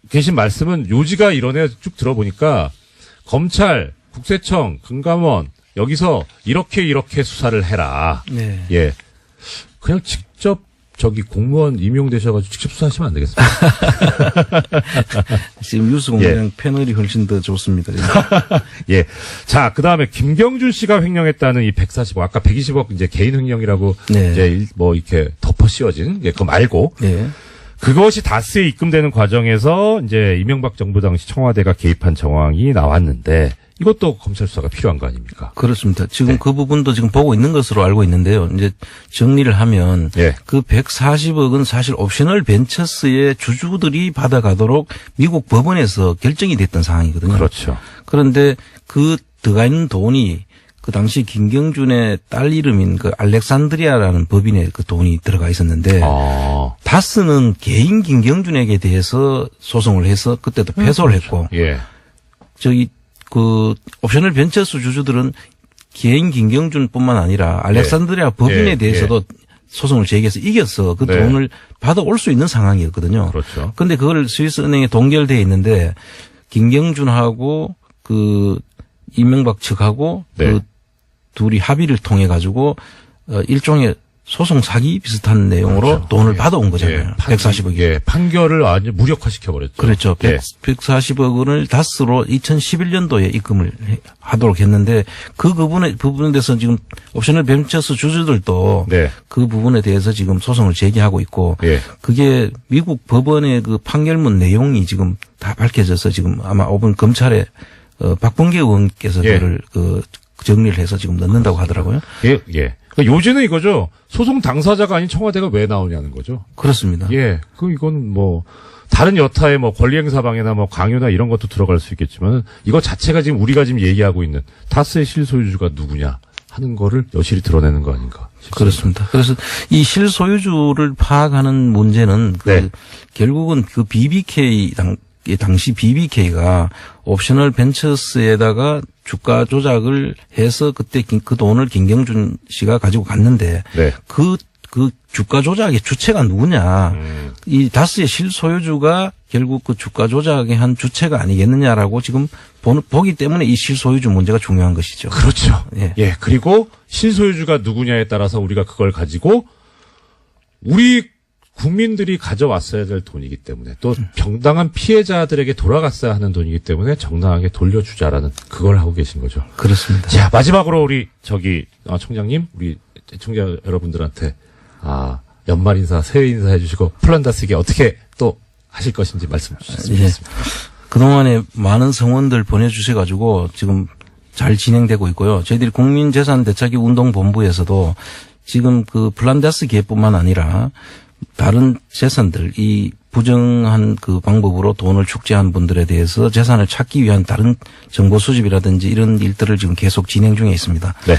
계신 말씀은 요지가 이러네 쭉 들어보니까 검찰, 국세청, 금감원 여기서 이렇게 수사를 해라. 네. 예. 그냥 직접 공무원 임용되셔가지고 직접 수사하시면 안 되겠습니까? 지금 뉴스 공장 패널이 훨씬 더 좋습니다. 예. 자, 그 다음에 김경준 씨가 횡령했다는 이 140억, 아까 120억 이제 개인 횡령이라고 네. 이제 뭐 이렇게 덮어 씌워진, 그거 말고. 네. 그것이 다스에 입금되는 과정에서 이제 이명박 정부 당시 청와대가 개입한 정황이 나왔는데 이것도 검찰 수사가 필요한 거 아닙니까? 그렇습니다. 지금 네. 그 부분도 지금 보고 있는 것으로 알고 있는데요. 이제 정리를 하면 예. 그 140억은 사실 옵셔널 벤처스의 주주들이 받아가도록 미국 법원에서 결정이 됐던 상황이거든요. 그렇죠. 그런데 그 들어가 있는 돈이 그 당시 김경준의 딸 이름인 그 알렉산드리아라는 법인에 그 돈이 들어가 있었는데 다스는 개인 김경준에게 대해서 소송을 해서 그때도 패소를 했고 예. 그 옵셔널 벤처스 주주들은 개인 김경준뿐만 아니라 알렉산드리아 법인에 대해서도 소송을 제기해서 이겨서 그 돈을 받아올 수 있는 상황이었거든요. 그렇죠. 그런데 그걸 스위스 은행에 동결돼 있는데 김경준하고 그 이명박 측하고 그 둘이 합의를 통해 가지고 일종의 소송 사기 비슷한 내용으로 그렇죠. 돈을 받아온 거잖아요. 140억이. 예, 판결을 완전 무력화시켜버렸죠. 그렇죠. 140억 원을 다스로 2011년도에 입금을 하도록 했는데 그 부분에 대해서 지금 옵셔널 벤처스 주주들도 그 부분에 대해서 지금 소송을 제기하고 있고 그게 미국 법원의 그 판결문 내용이 지금 다 밝혀져서 지금 아마 이번 검찰에 박범계 의원께서 그를 정리를 해서 지금 넣는다고 하더라고요. 예. 그러니까 요지는 이거죠. 소송 당사자가 아닌 청와대가 왜 나오냐는 거죠. 그렇습니다. 예. 이건 뭐 다른 여타의 뭐 권리행사방해나 뭐 강요나 이런 것도 들어갈 수 있겠지만 이거 자체가 지금 우리가 지금 얘기하고 있는 다스의 실소유주가 누구냐 하는 거를 여실히 드러내는 거 아닌가 싶습니다. 그렇습니다. 그래서 이 실소유주를 파악하는 문제는 결국은 그 BBK 당시 BBK가 옵셔널 벤처스에다가 주가 조작을 해서 그때 그 돈을 김경준 씨가 가지고 갔는데 그 그 주가 조작의 주체가 누구냐. 이 다스의 실소유주가 결국 그 주가 조작의 한 주체가 아니겠느냐라고 지금 보기 때문에 이 실소유주 문제가 중요한 것이죠. 그렇죠. 예. 예. 그리고 실소유주가 누구냐에 따라서 우리가 그걸 가지고 우리 국민들이 가져왔어야 될 돈이기 때문에 또 정당한 피해자들에게 돌아갔어야 하는 돈이기 때문에 정당하게 돌려주자라는 그걸 하고 계신 거죠. 그렇습니다. 자, 마지막으로 우리 총장님, 우리 청자 여러분들한테 연말 인사, 새해 인사 해주시고 플란다스에게 어떻게 또 하실 것인지 말씀 주셨으면 좋겠습니다. 그동안에 많은 성원들 보내주셔가지고 지금 잘 진행되고 있고요. 저희들이 국민재산되찾기운동본부에서도 지금 그 플란다스 기획뿐만 아니라 다른 재산들, 이 부정한 그 방법으로 돈을 축제한 분들에 대해서 재산을 찾기 위한 다른 정보 수집이라든지 이런 일들을 지금 계속 진행 중에 있습니다. 네.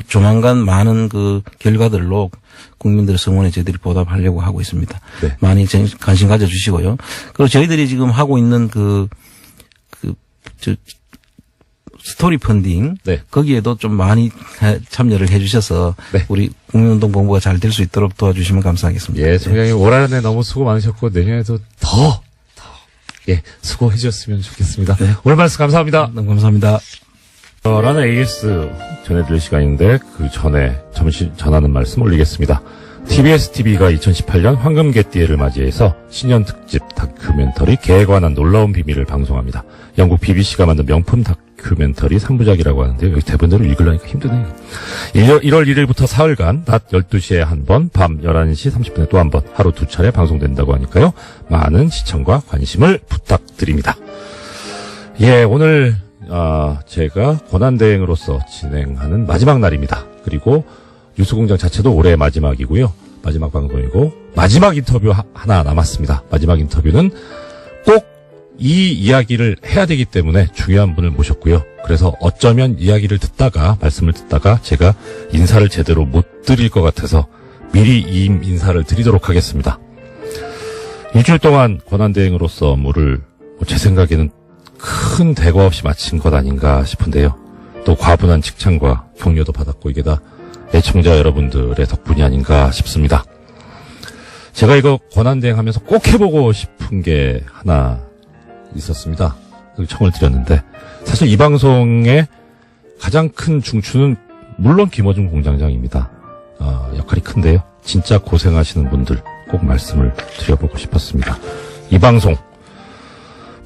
조만간 많은 그 결과들로 국민들의 성원에 저희들이 보답하려고 하고 있습니다. 네. 많이 관심 가져주시고요. 그리고 저희들이 지금 하고 있는 스토리 펀딩. 네. 거기에도 좀 많이 참여를 해 주셔서 네. 우리 국민운동본부가 잘 될 수 있도록 도와주시면 감사하겠습니다. 예, 총장님 올 한해 너무 수고 많으셨고 내년에도 더 수고해 주셨으면 좋겠습니다. 네. 오늘 말씀 감사합니다. 너무 감사합니다. 라는 AS 전해드릴 시간인데 그 전에 잠시 전하는 말씀 올리겠습니다. TBS TV가 2018년 황금개띠해를 맞이해서 신년 특집 다큐멘터리 개에 관한 놀라운 비밀을 방송합니다. 영국 BBC가 만든 명품 다큐멘터리 3부작이라고 하는데요. 여기 대본대로 읽으려니까 힘드네요. 1월 1일부터 사흘간 낮 12시에 한 번, 밤 11시 30분에 또 한 번, 하루 2차례 방송된다고 하니까요. 많은 시청과 관심을 부탁드립니다. 예, 오늘 제가 권한대행으로서 진행하는 마지막 날입니다. 그리고 뉴스공장 자체도 올해 마지막이고요. 마지막 방송이고 마지막 인터뷰 하나 남았습니다. 마지막 인터뷰는 꼭 이 이야기를 해야 되기 때문에 중요한 분을 모셨고요. 그래서 어쩌면 이야기를 듣다가 말씀을 듣다가 제가 인사를 제대로 못 드릴 것 같아서 미리 인사를 드리도록 하겠습니다. 일주일 동안 권한대행으로서 업무를 제 생각에는 큰 대과 없이 마친 것 아닌가 싶은데요. 또 과분한 칭찬과 격려도 받았고 이게 다 애청자 여러분들의 덕분이 아닌가 싶습니다. 제가 이거 권한대행하면서 꼭 해보고 싶은 게 하나 있었습니다. 청을 드렸는데 사실 이 방송의 가장 큰 중추는 물론 김어준 공장장입니다. 역할이 큰데요. 진짜 고생하시는 분들 꼭 말씀을 드려보고 싶었습니다. 이 방송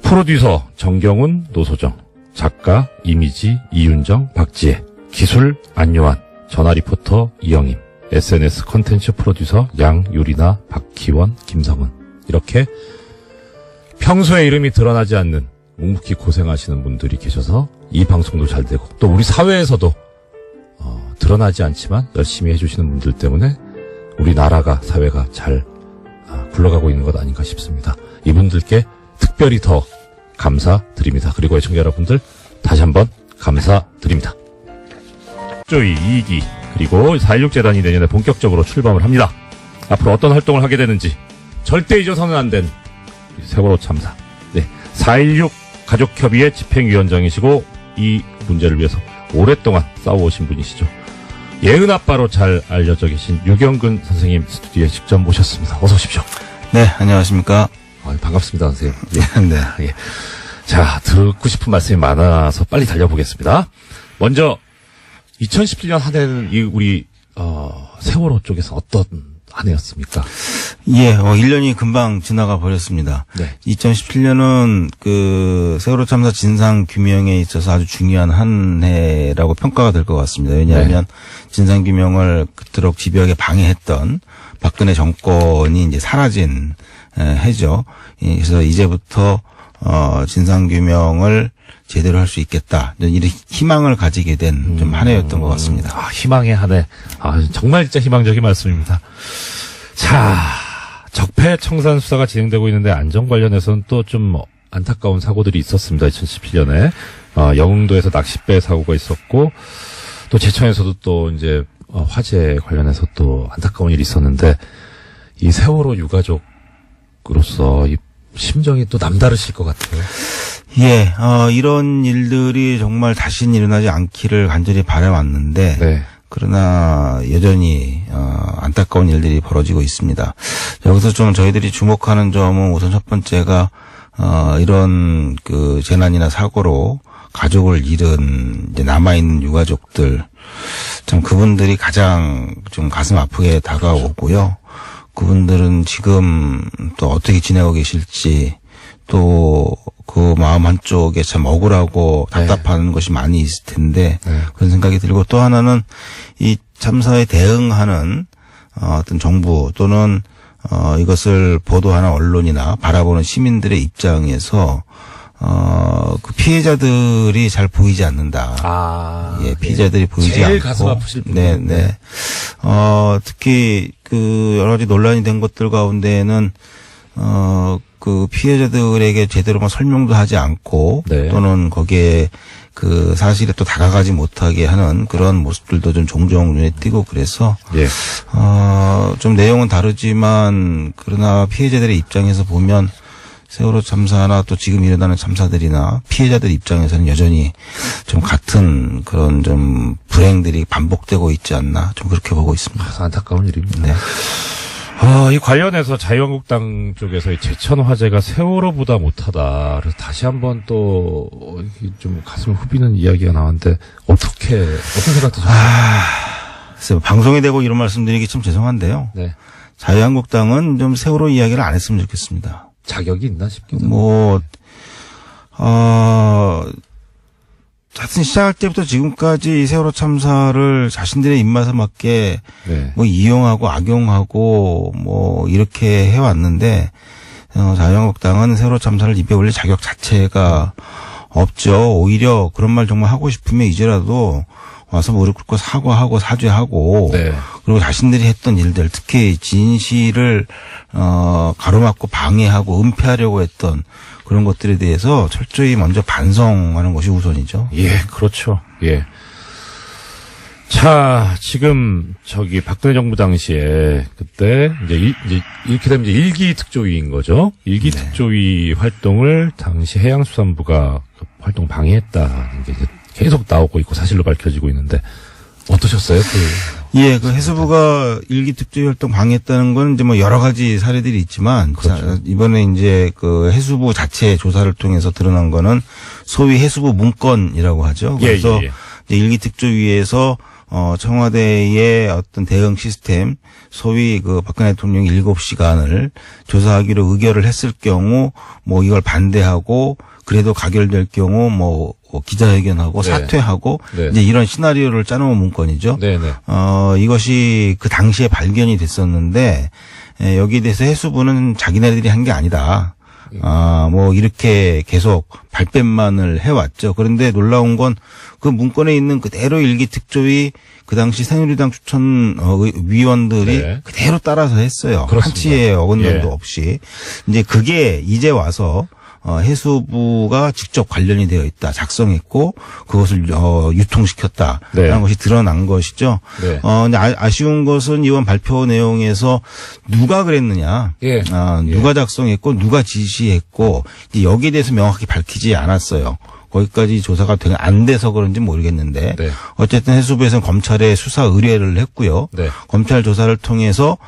프로듀서 정경훈, 노소정, 작가 이미지, 이윤정, 박지혜, 기술 안요한, 전화 리포터 이영임, SNS 콘텐츠 프로듀서 양유리나, 박희원, 김성은 이렇게 평소에 이름이 드러나지 않는 묵묵히 고생하시는 분들이 계셔서 이 방송도 잘 되고 또 우리 사회에서도 드러나지 않지만 열심히 해주시는 분들 때문에 우리나라가 사회가 잘 굴러가고 있는 것 아닌가 싶습니다. 이분들께 특별히 더 감사드립니다. 그리고 애청자 여러분들 다시 한번 감사드립니다. 2기 그리고 4.16 재단이 내년에 본격적으로 출범을 합니다. 앞으로 어떤 활동을 하게 되는지 절대 잊어서는 안 된 세월호 참사. 네, 4.16 가족협의회 집행위원장이시고 이 문제를 위해서 오랫동안 싸워오신 분이시죠. 예은 아빠로 잘 알려져 계신 유경근 선생님 스튜디오에 직접 모셨습니다. 어서 오십시오. 네, 안녕하십니까. 반갑습니다, 선생님. 예. 네. 예. 자, 듣고 싶은 말씀이 많아서 빨리 달려보겠습니다. 먼저 2017년 한 해는 우리 세월호 쪽에서 어떤 한 해였습니까? 예, 1년이 금방 지나가 버렸습니다. 네. 2017년은 그 세월호 참사 진상 규명에 있어서 아주 중요한 한 해라고 평가가 될 것 같습니다. 왜냐하면 진상 규명을 그토록 집요하게 방해했던 박근혜 정권이 이제 사라진 해죠. 그래서 이제부터 진상 규명을 제대로 할 수 있겠다. 이런 희망을 가지게 된 좀 한 해였던 것 같습니다. 희망의 한 해. 정말 진짜 희망적인 말씀입니다. 자, 적폐 청산 수사가 진행되고 있는데 안전 관련해서는 또 좀 안타까운 사고들이 있었습니다. 2017년에 영흥도에서 낚싯배 사고가 있었고 또 제천에서도 또 이제 화재 관련해서 또 안타까운 일이 있었는데 이 세월호 유가족으로서 이 심정이 또 남다르실 것 같아요. 예, 이런 일들이 정말 다시는 일어나지 않기를 간절히 바라왔는데, 네. 그러나 여전히 안타까운 일들이 벌어지고 있습니다. 여기서 좀 저희들이 주목하는 점은 우선 첫 번째가 이런 그 재난이나 사고로 가족을 잃은 이제 남아있는 유가족들, 참 그분들이 가장 좀 가슴 아프게 다가오고요. 그분들은 지금 또 어떻게 지내고 계실지, 또 그 마음 한쪽에 참 억울하고 답답한 것이 많이 있을 텐데 그런 생각이 들고, 또 하나는 이 참사에 대응하는 어떤 정부 또는 이것을 보도하는 언론이나 바라보는 시민들의 입장에서 그 피해자들이 잘 보이지 않는다. 예, 피해자들이 보이지 제일 않고. 가슴 아프실 분. 네. 특히 그 여러 가지 논란이 된 것들 가운데에는 그 피해자들에게 제대로 설명도 하지 않고 네. 또는 거기에 그 사실에 또 다가가지 못하게 하는 그런 모습들도 좀 종종 눈에 띄고, 그래서 예. 좀 내용은 다르지만 그러나 피해자들의 입장에서 보면 세월호 참사나 또 지금 일어나는 참사들이나 피해자들 입장에서는 여전히 좀 같은 그런 좀 불행들이 반복되고 있지 않나, 좀 그렇게 보고 있습니다. 안타까운 일입니다. 네. 이 관련해서 자유한국당 쪽에서 이 제천 화재가 세월호보다 못하다. 그래서 다시 한번 또 좀 가슴을 후비는 이야기가 나왔는데 어떤 생각 드셨어요? 글쎄요, 방송에 대고 이런 말씀드리기 참 죄송한데요. 네. 자유한국당은 좀 세월호 이야기를 안 했으면 좋겠습니다. 자격이 있나 싶기도. 하여튼 시작할 때부터 지금까지 세월호 참사를 자신들의 입맛에 맞게 네. 이용하고 악용하고 이렇게 해왔는데, 자유한국당은 세월호 참사를 입에 올릴 자격 자체가 없죠. 오히려 그런 말 정말 하고 싶으면 이제라도 와서 무릎 꿇고 사과하고 사죄하고, 네. 그리고 자신들이 했던 일들, 특히 진실을 가로막고 방해하고 은폐하려고 했던 그런 것들에 대해서 철저히 먼저 반성하는 것이 우선이죠. 예, 그렇죠. 예. 자, 지금 박근혜 정부 당시에 그때 이제 이렇게 되면 이제 일기 특조위인 거죠. 일기 네. 특조위 활동을 당시 해양수산부가 활동 방해했다는 게 이제 계속 나오고 있고 사실로 밝혀지고 있는데 어떠셨어요? 예, 그 해수부가 일기 특조위 활동 방해했다는 건 이제 여러 가지 사례들이 있지만, 그렇죠. 이번에 이제 그 해수부 자체 조사를 통해서 드러난 거는 소위 해수부 문건이라고 하죠. 그래서 예. 이제 일기 특조위에서 청와대의 어떤 대응 시스템, 소위 그 박근혜 대통령이 7시간을 조사하기로 의결을 했을 경우 이걸 반대하고 그래도 가결될 경우 기자회견하고 네. 사퇴하고 네. 이제 이런 시나리오를 짜놓은 문건이죠. 네네. 이것이 그 당시에 발견이 됐었는데, 여기에 대해서 해수부는 자기네들이 한 게 아니다. 이렇게 계속 발뺌만을 해왔죠. 그런데 놀라운 건 그 문건에 있는 그대로 일기 특조위 그 당시 새누리당 추천 위원들이 네. 그대로 따라서 했어요. 그렇습니다. 한치의 어긋남도 예. 없이. 이제 그게 이제 와서 해수부가 직접 관련이 되어 있다, 작성했고 그것을 유통시켰다라는 네. 것이 드러난 것이죠. 네. 근데 아쉬운 것은 이번 발표 내용에서 누가 그랬느냐, 예. 누가 작성했고 누가 지시했고 이제 여기에 대해서 명확히 밝히지 않았어요. 거기까지 조사가 안 돼서 그런지 모르겠는데 네. 어쨌든 해수부에서는 검찰에 수사 의뢰를 했고요. 네. 검찰 조사를 통해서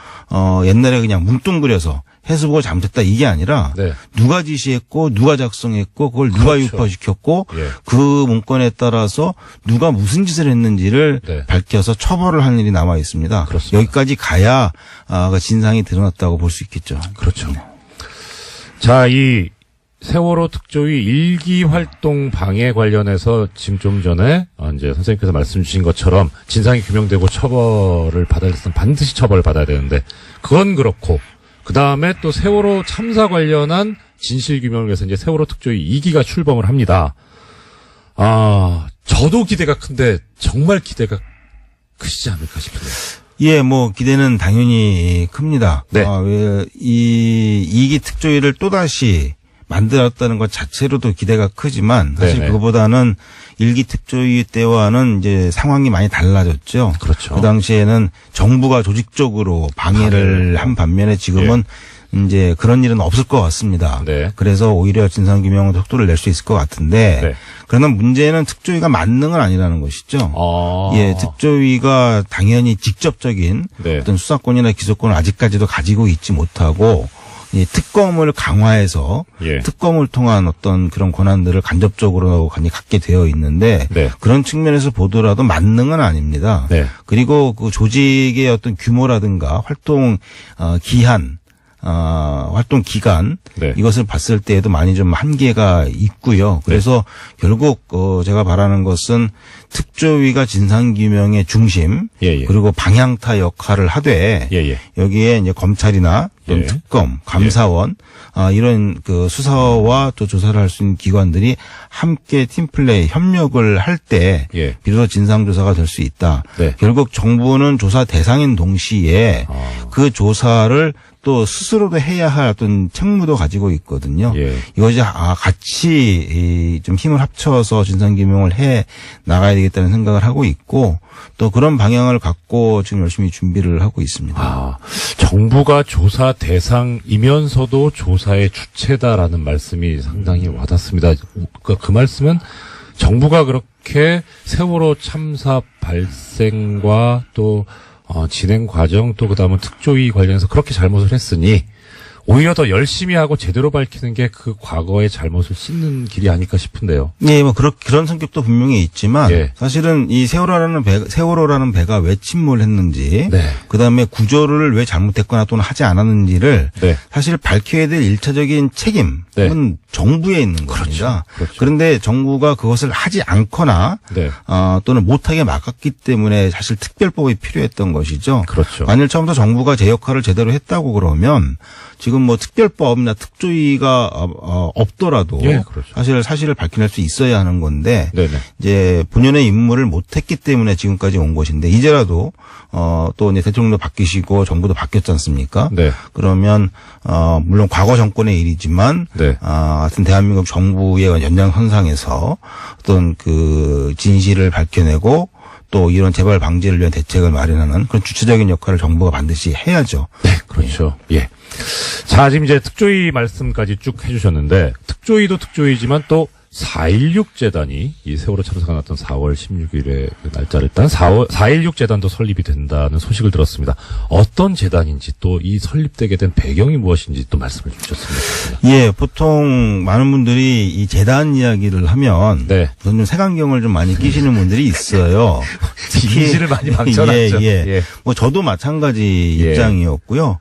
옛날에 그냥 뭉뚱그려서 해수부가 잘못했다 이게 아니라 네. 누가 지시했고 누가 작성했고 그걸 누가 그렇죠. 유포시켰고 예. 그 문건에 따라서 누가 무슨 짓을 했는지를 네. 밝혀서 처벌을 할 일이 남아 있습니다. 그렇습니다. 여기까지 가야 진상이 드러났다고 볼 수 있겠죠. 그렇죠. 자, 이 세월호 특조위 일기 활동 방해 관련해서 지금 좀 전에 이제 선생님께서 말씀 주신 것처럼 진상이 규명되고 처벌을 받아야 됐으면 반드시 처벌을 받아야 되는데 그건 그렇고 그 다음에 또 세월호 참사 관련한 진실 규명을 위해서 이제 세월호 특조위 2기가 출범을 합니다. 저도 기대가 큰데 정말 기대가 크시지 않을까 싶은데요. 예, 기대는 당연히 큽니다. 네. 이 2기 특조위를 또다시 만들었다는 것 자체로도 기대가 크지만 사실 네네. 그거보다는 1기 특조위 때와는 이제 상황이 많이 달라졌죠. 그렇죠. 그 당시에는 정부가 조직적으로 방해를 한 반면에 지금은 이제 그런 일은 없을 것 같습니다. 네. 그래서 오히려 진상규명은 속도를 낼 수 있을 것 같은데 네. 그러나 문제는 특조위가 맞는 건 아니라는 것이죠. 아. 예, 특조위가 당연히 직접적인 네. 어떤 수사권이나 기소권을 아직까지도 가지고 있지 못하고 이 특검을 강화해서 예. 특검을 통한 어떤 그런 권한들을 간접적으로 갖게 되어 있는데 네. 그런 측면에서 보더라도 만능은 아닙니다. 네. 그리고 그 조직의 어떤 규모라든가 활동 기한 활동 기간 네. 이것을 봤을 때에도 많이 좀 한계가 있고요. 그래서 결국 제가 바라는 것은 특조위가 진상규명의 중심 예. 그리고 방향타 역할을 하되 예. 여기에 이제 검찰이나 또는 예. 특검, 감사원 이런 그 수사와 또 조사를 할 수 있는 기관들이 함께 팀플레이 협력을 할 때 예. 비로소 진상조사가 될 수 있다. 네. 결국 정부는 조사 대상인 동시에 그 조사를 또 스스로도 해야 할 어떤 책무도 가지고 있거든요. 예. 이것이 같이 좀 힘을 합쳐서 진상규명을 해 나가야 되겠다는 생각을 하고 있고 또 그런 방향을 갖고 지금 열심히 준비를 하고 있습니다. 아, 정부가 조사 대상이면서도 조사의 주체다라는 말씀이 상당히 와닿습니다. 그 말씀은 정부가 그렇게 세월호 참사 발생과 또 진행 과정 또 그다음은 특조위 관련해서 그렇게 잘못을 했으니 오히려 더 열심히 하고 제대로 밝히는 게 그 과거의 잘못을 씻는 길이 아닐까 싶은데요. 네, 뭐 그런 성격도 분명히 있지만 예. 사실은 이 세월호라는 배가 왜 침몰했는지, 네. 그다음에 구조를 왜 잘못했거나 또는 하지 않았는지를 네. 사실 밝혀야 될 일차적인 책임은 네. 정부에 있는 겁니다. 그렇죠. 그런데 정부가 그것을 하지 않거나 네. 또는 못하게 막았기 때문에 사실 특별법이 필요했던 것이죠. 그렇죠. 만일 처음부터 정부가 제 역할을 제대로 했다고 그러면 지금 뭐 특별법이나 특조위가 없더라도 예, 그렇죠. 사실을 밝혀낼 수 있어야 하는 건데 네네. 이제 본연의 임무를 못했기 때문에 지금까지 온 것인데 이제라도 또 이제 대통령도 바뀌시고 정부도 바뀌었지 않습니까? 네. 그러면 물론 과거 정권의 일이지만 네. 하여튼 대한민국 정부의 연장선상에서 어떤 그 진실을 밝혀내고 또 이런 재발 방지를 위한 대책을 마련하는 그런 주체적인 역할을 정부가 반드시 해야죠. 네, 그렇죠. 예. 자, 지금 이제 특조위 말씀까지 쭉 해주셨는데, 특조위도 특조위지만 또 4.16 재단이 이 세월호 참사가 났던 4월 16일에 그 날짜를 딴 4.16 재단도 설립이 된다는 소식을 들었습니다. 어떤 재단인지 또 이 설립되게 된 배경이 무엇인지 또 말씀을 주셨습니다. 예, 보통 많은 분들이 이 재단 이야기를 하면 네. 우선 좀 색안경을 좀 많이 끼시는 분들이 있어요. 이미지를 많이 망쳐놨죠. 예. 뭐 저도 마찬가지 예. 입장이었고요.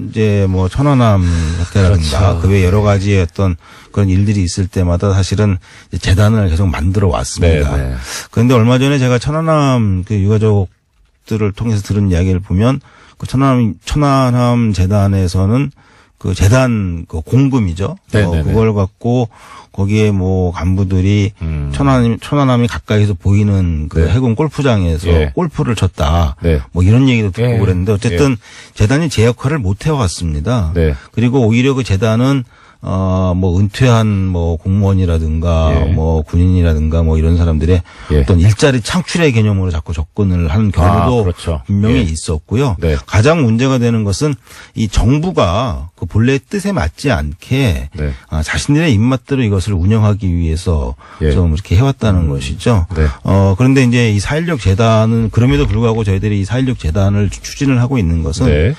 이제 뭐 천안함 사태라든가 그렇죠. 그 외 여러 가지의 어떤 그런 일들이 있을 때마다 사실은 재단을 계속 만들어 왔습니다. 네. 그런데 얼마 전에 제가 천안함 그 유가족들을 통해서 들은 이야기를 보면 그 천안함 재단에서는 그 재단 그 공금이죠. 네네네. 그걸 갖고 거기에 뭐 간부들이 천안함이 가까이서 보이는 그 네. 해군 골프장에서 예. 골프를 쳤다. 네. 뭐 이런 얘기도 듣고 예. 그랬는데 어쨌든 재단이 제 역할을 못 해왔습니다. 네. 그리고 오히려 그 재단은 뭐 은퇴한 뭐 공무원이라든가 예. 뭐 군인이라든가 뭐 이런 사람들의 예. 어떤 일자리 창출의 개념으로 자꾸 접근을 하는 경우도 그렇죠. 분명히 예. 있었고요. 네. 가장 문제가 되는 것은 이 정부가 그 본래의 뜻에 맞지 않게 네. 자신들의 입맛대로 이것을 운영하기 위해서 예. 좀 이렇게 해왔다는 것이죠. 네. 그런데 이제 이 4.16 재단은 그럼에도 불구하고 저희들이 이 4.16 재단을 추진을 하고 있는 것은 네.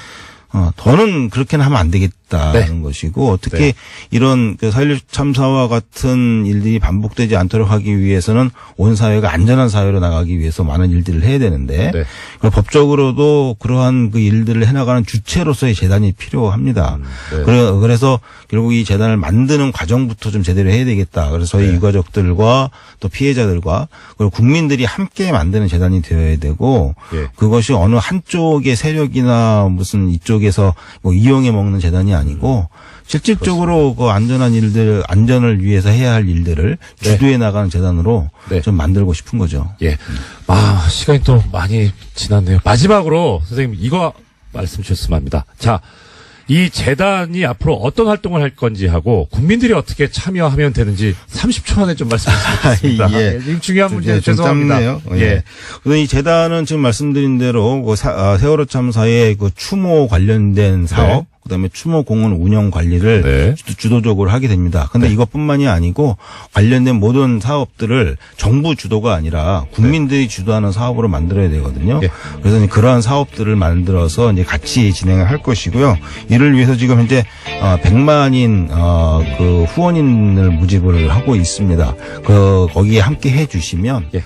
더는 그렇게는 하면 안 되겠다는 네. 것이고 특히 네. 이런 그 4.16 참사와 같은 일들이 반복되지 않도록 하기 위해서는 온 사회가 안전한 사회로 나가기 위해서 많은 일들을 해야 되는데 네. 법적으로도 그러한 그 일들을 해나가는 주체로서의 재단이 필요합니다. 네. 그래서 결국 이 재단을 만드는 과정부터 좀 제대로 해야 되겠다. 그래서 저희 네. 유가족들과 또 피해자들과 그리고 국민들이 함께 만드는 재단이 되어야 되고 예. 그것이 어느 한쪽의 세력이나 무슨 이쪽에서 뭐 이용해 먹는 재단이 아니고 실질적으로 그 안전한 일들, 안전을 위해서 해야 할 일들을 주도해 나가는 재단으로 네. 좀 만들고 싶은 거죠. 예. 시간이 또 많이 지났네요. 마지막으로 선생님 이거 말씀 주셨으면 합니다. 자, 이 재단이 앞으로 어떤 활동을 할 건지 하고 국민들이 어떻게 참여하면 되는지 30초 안에 좀 말씀해 주시겠습니다. 예. 지금 중요한 문제 좀 죄송합니다. 짧네요. 예. 그래서 이 재단은 지금 말씀드린 대로 그 세월호 참사의 그 추모 관련된 사업 그다음에 추모 공원 운영 관리를 네. 주도적으로 하게 됩니다. 근데 이것뿐만이 아니고 관련된 모든 사업들을 정부 주도가 아니라 국민들이 주도하는 사업으로 만들어야 되거든요. 예. 그래서 이제 그러한 사업들을 만들어서 이제 같이 진행을 할 것이고요. 이를 위해서 지금 현재 100만인 그 후원인을 모집을 하고 있습니다. 거기에 함께 해주시면 예.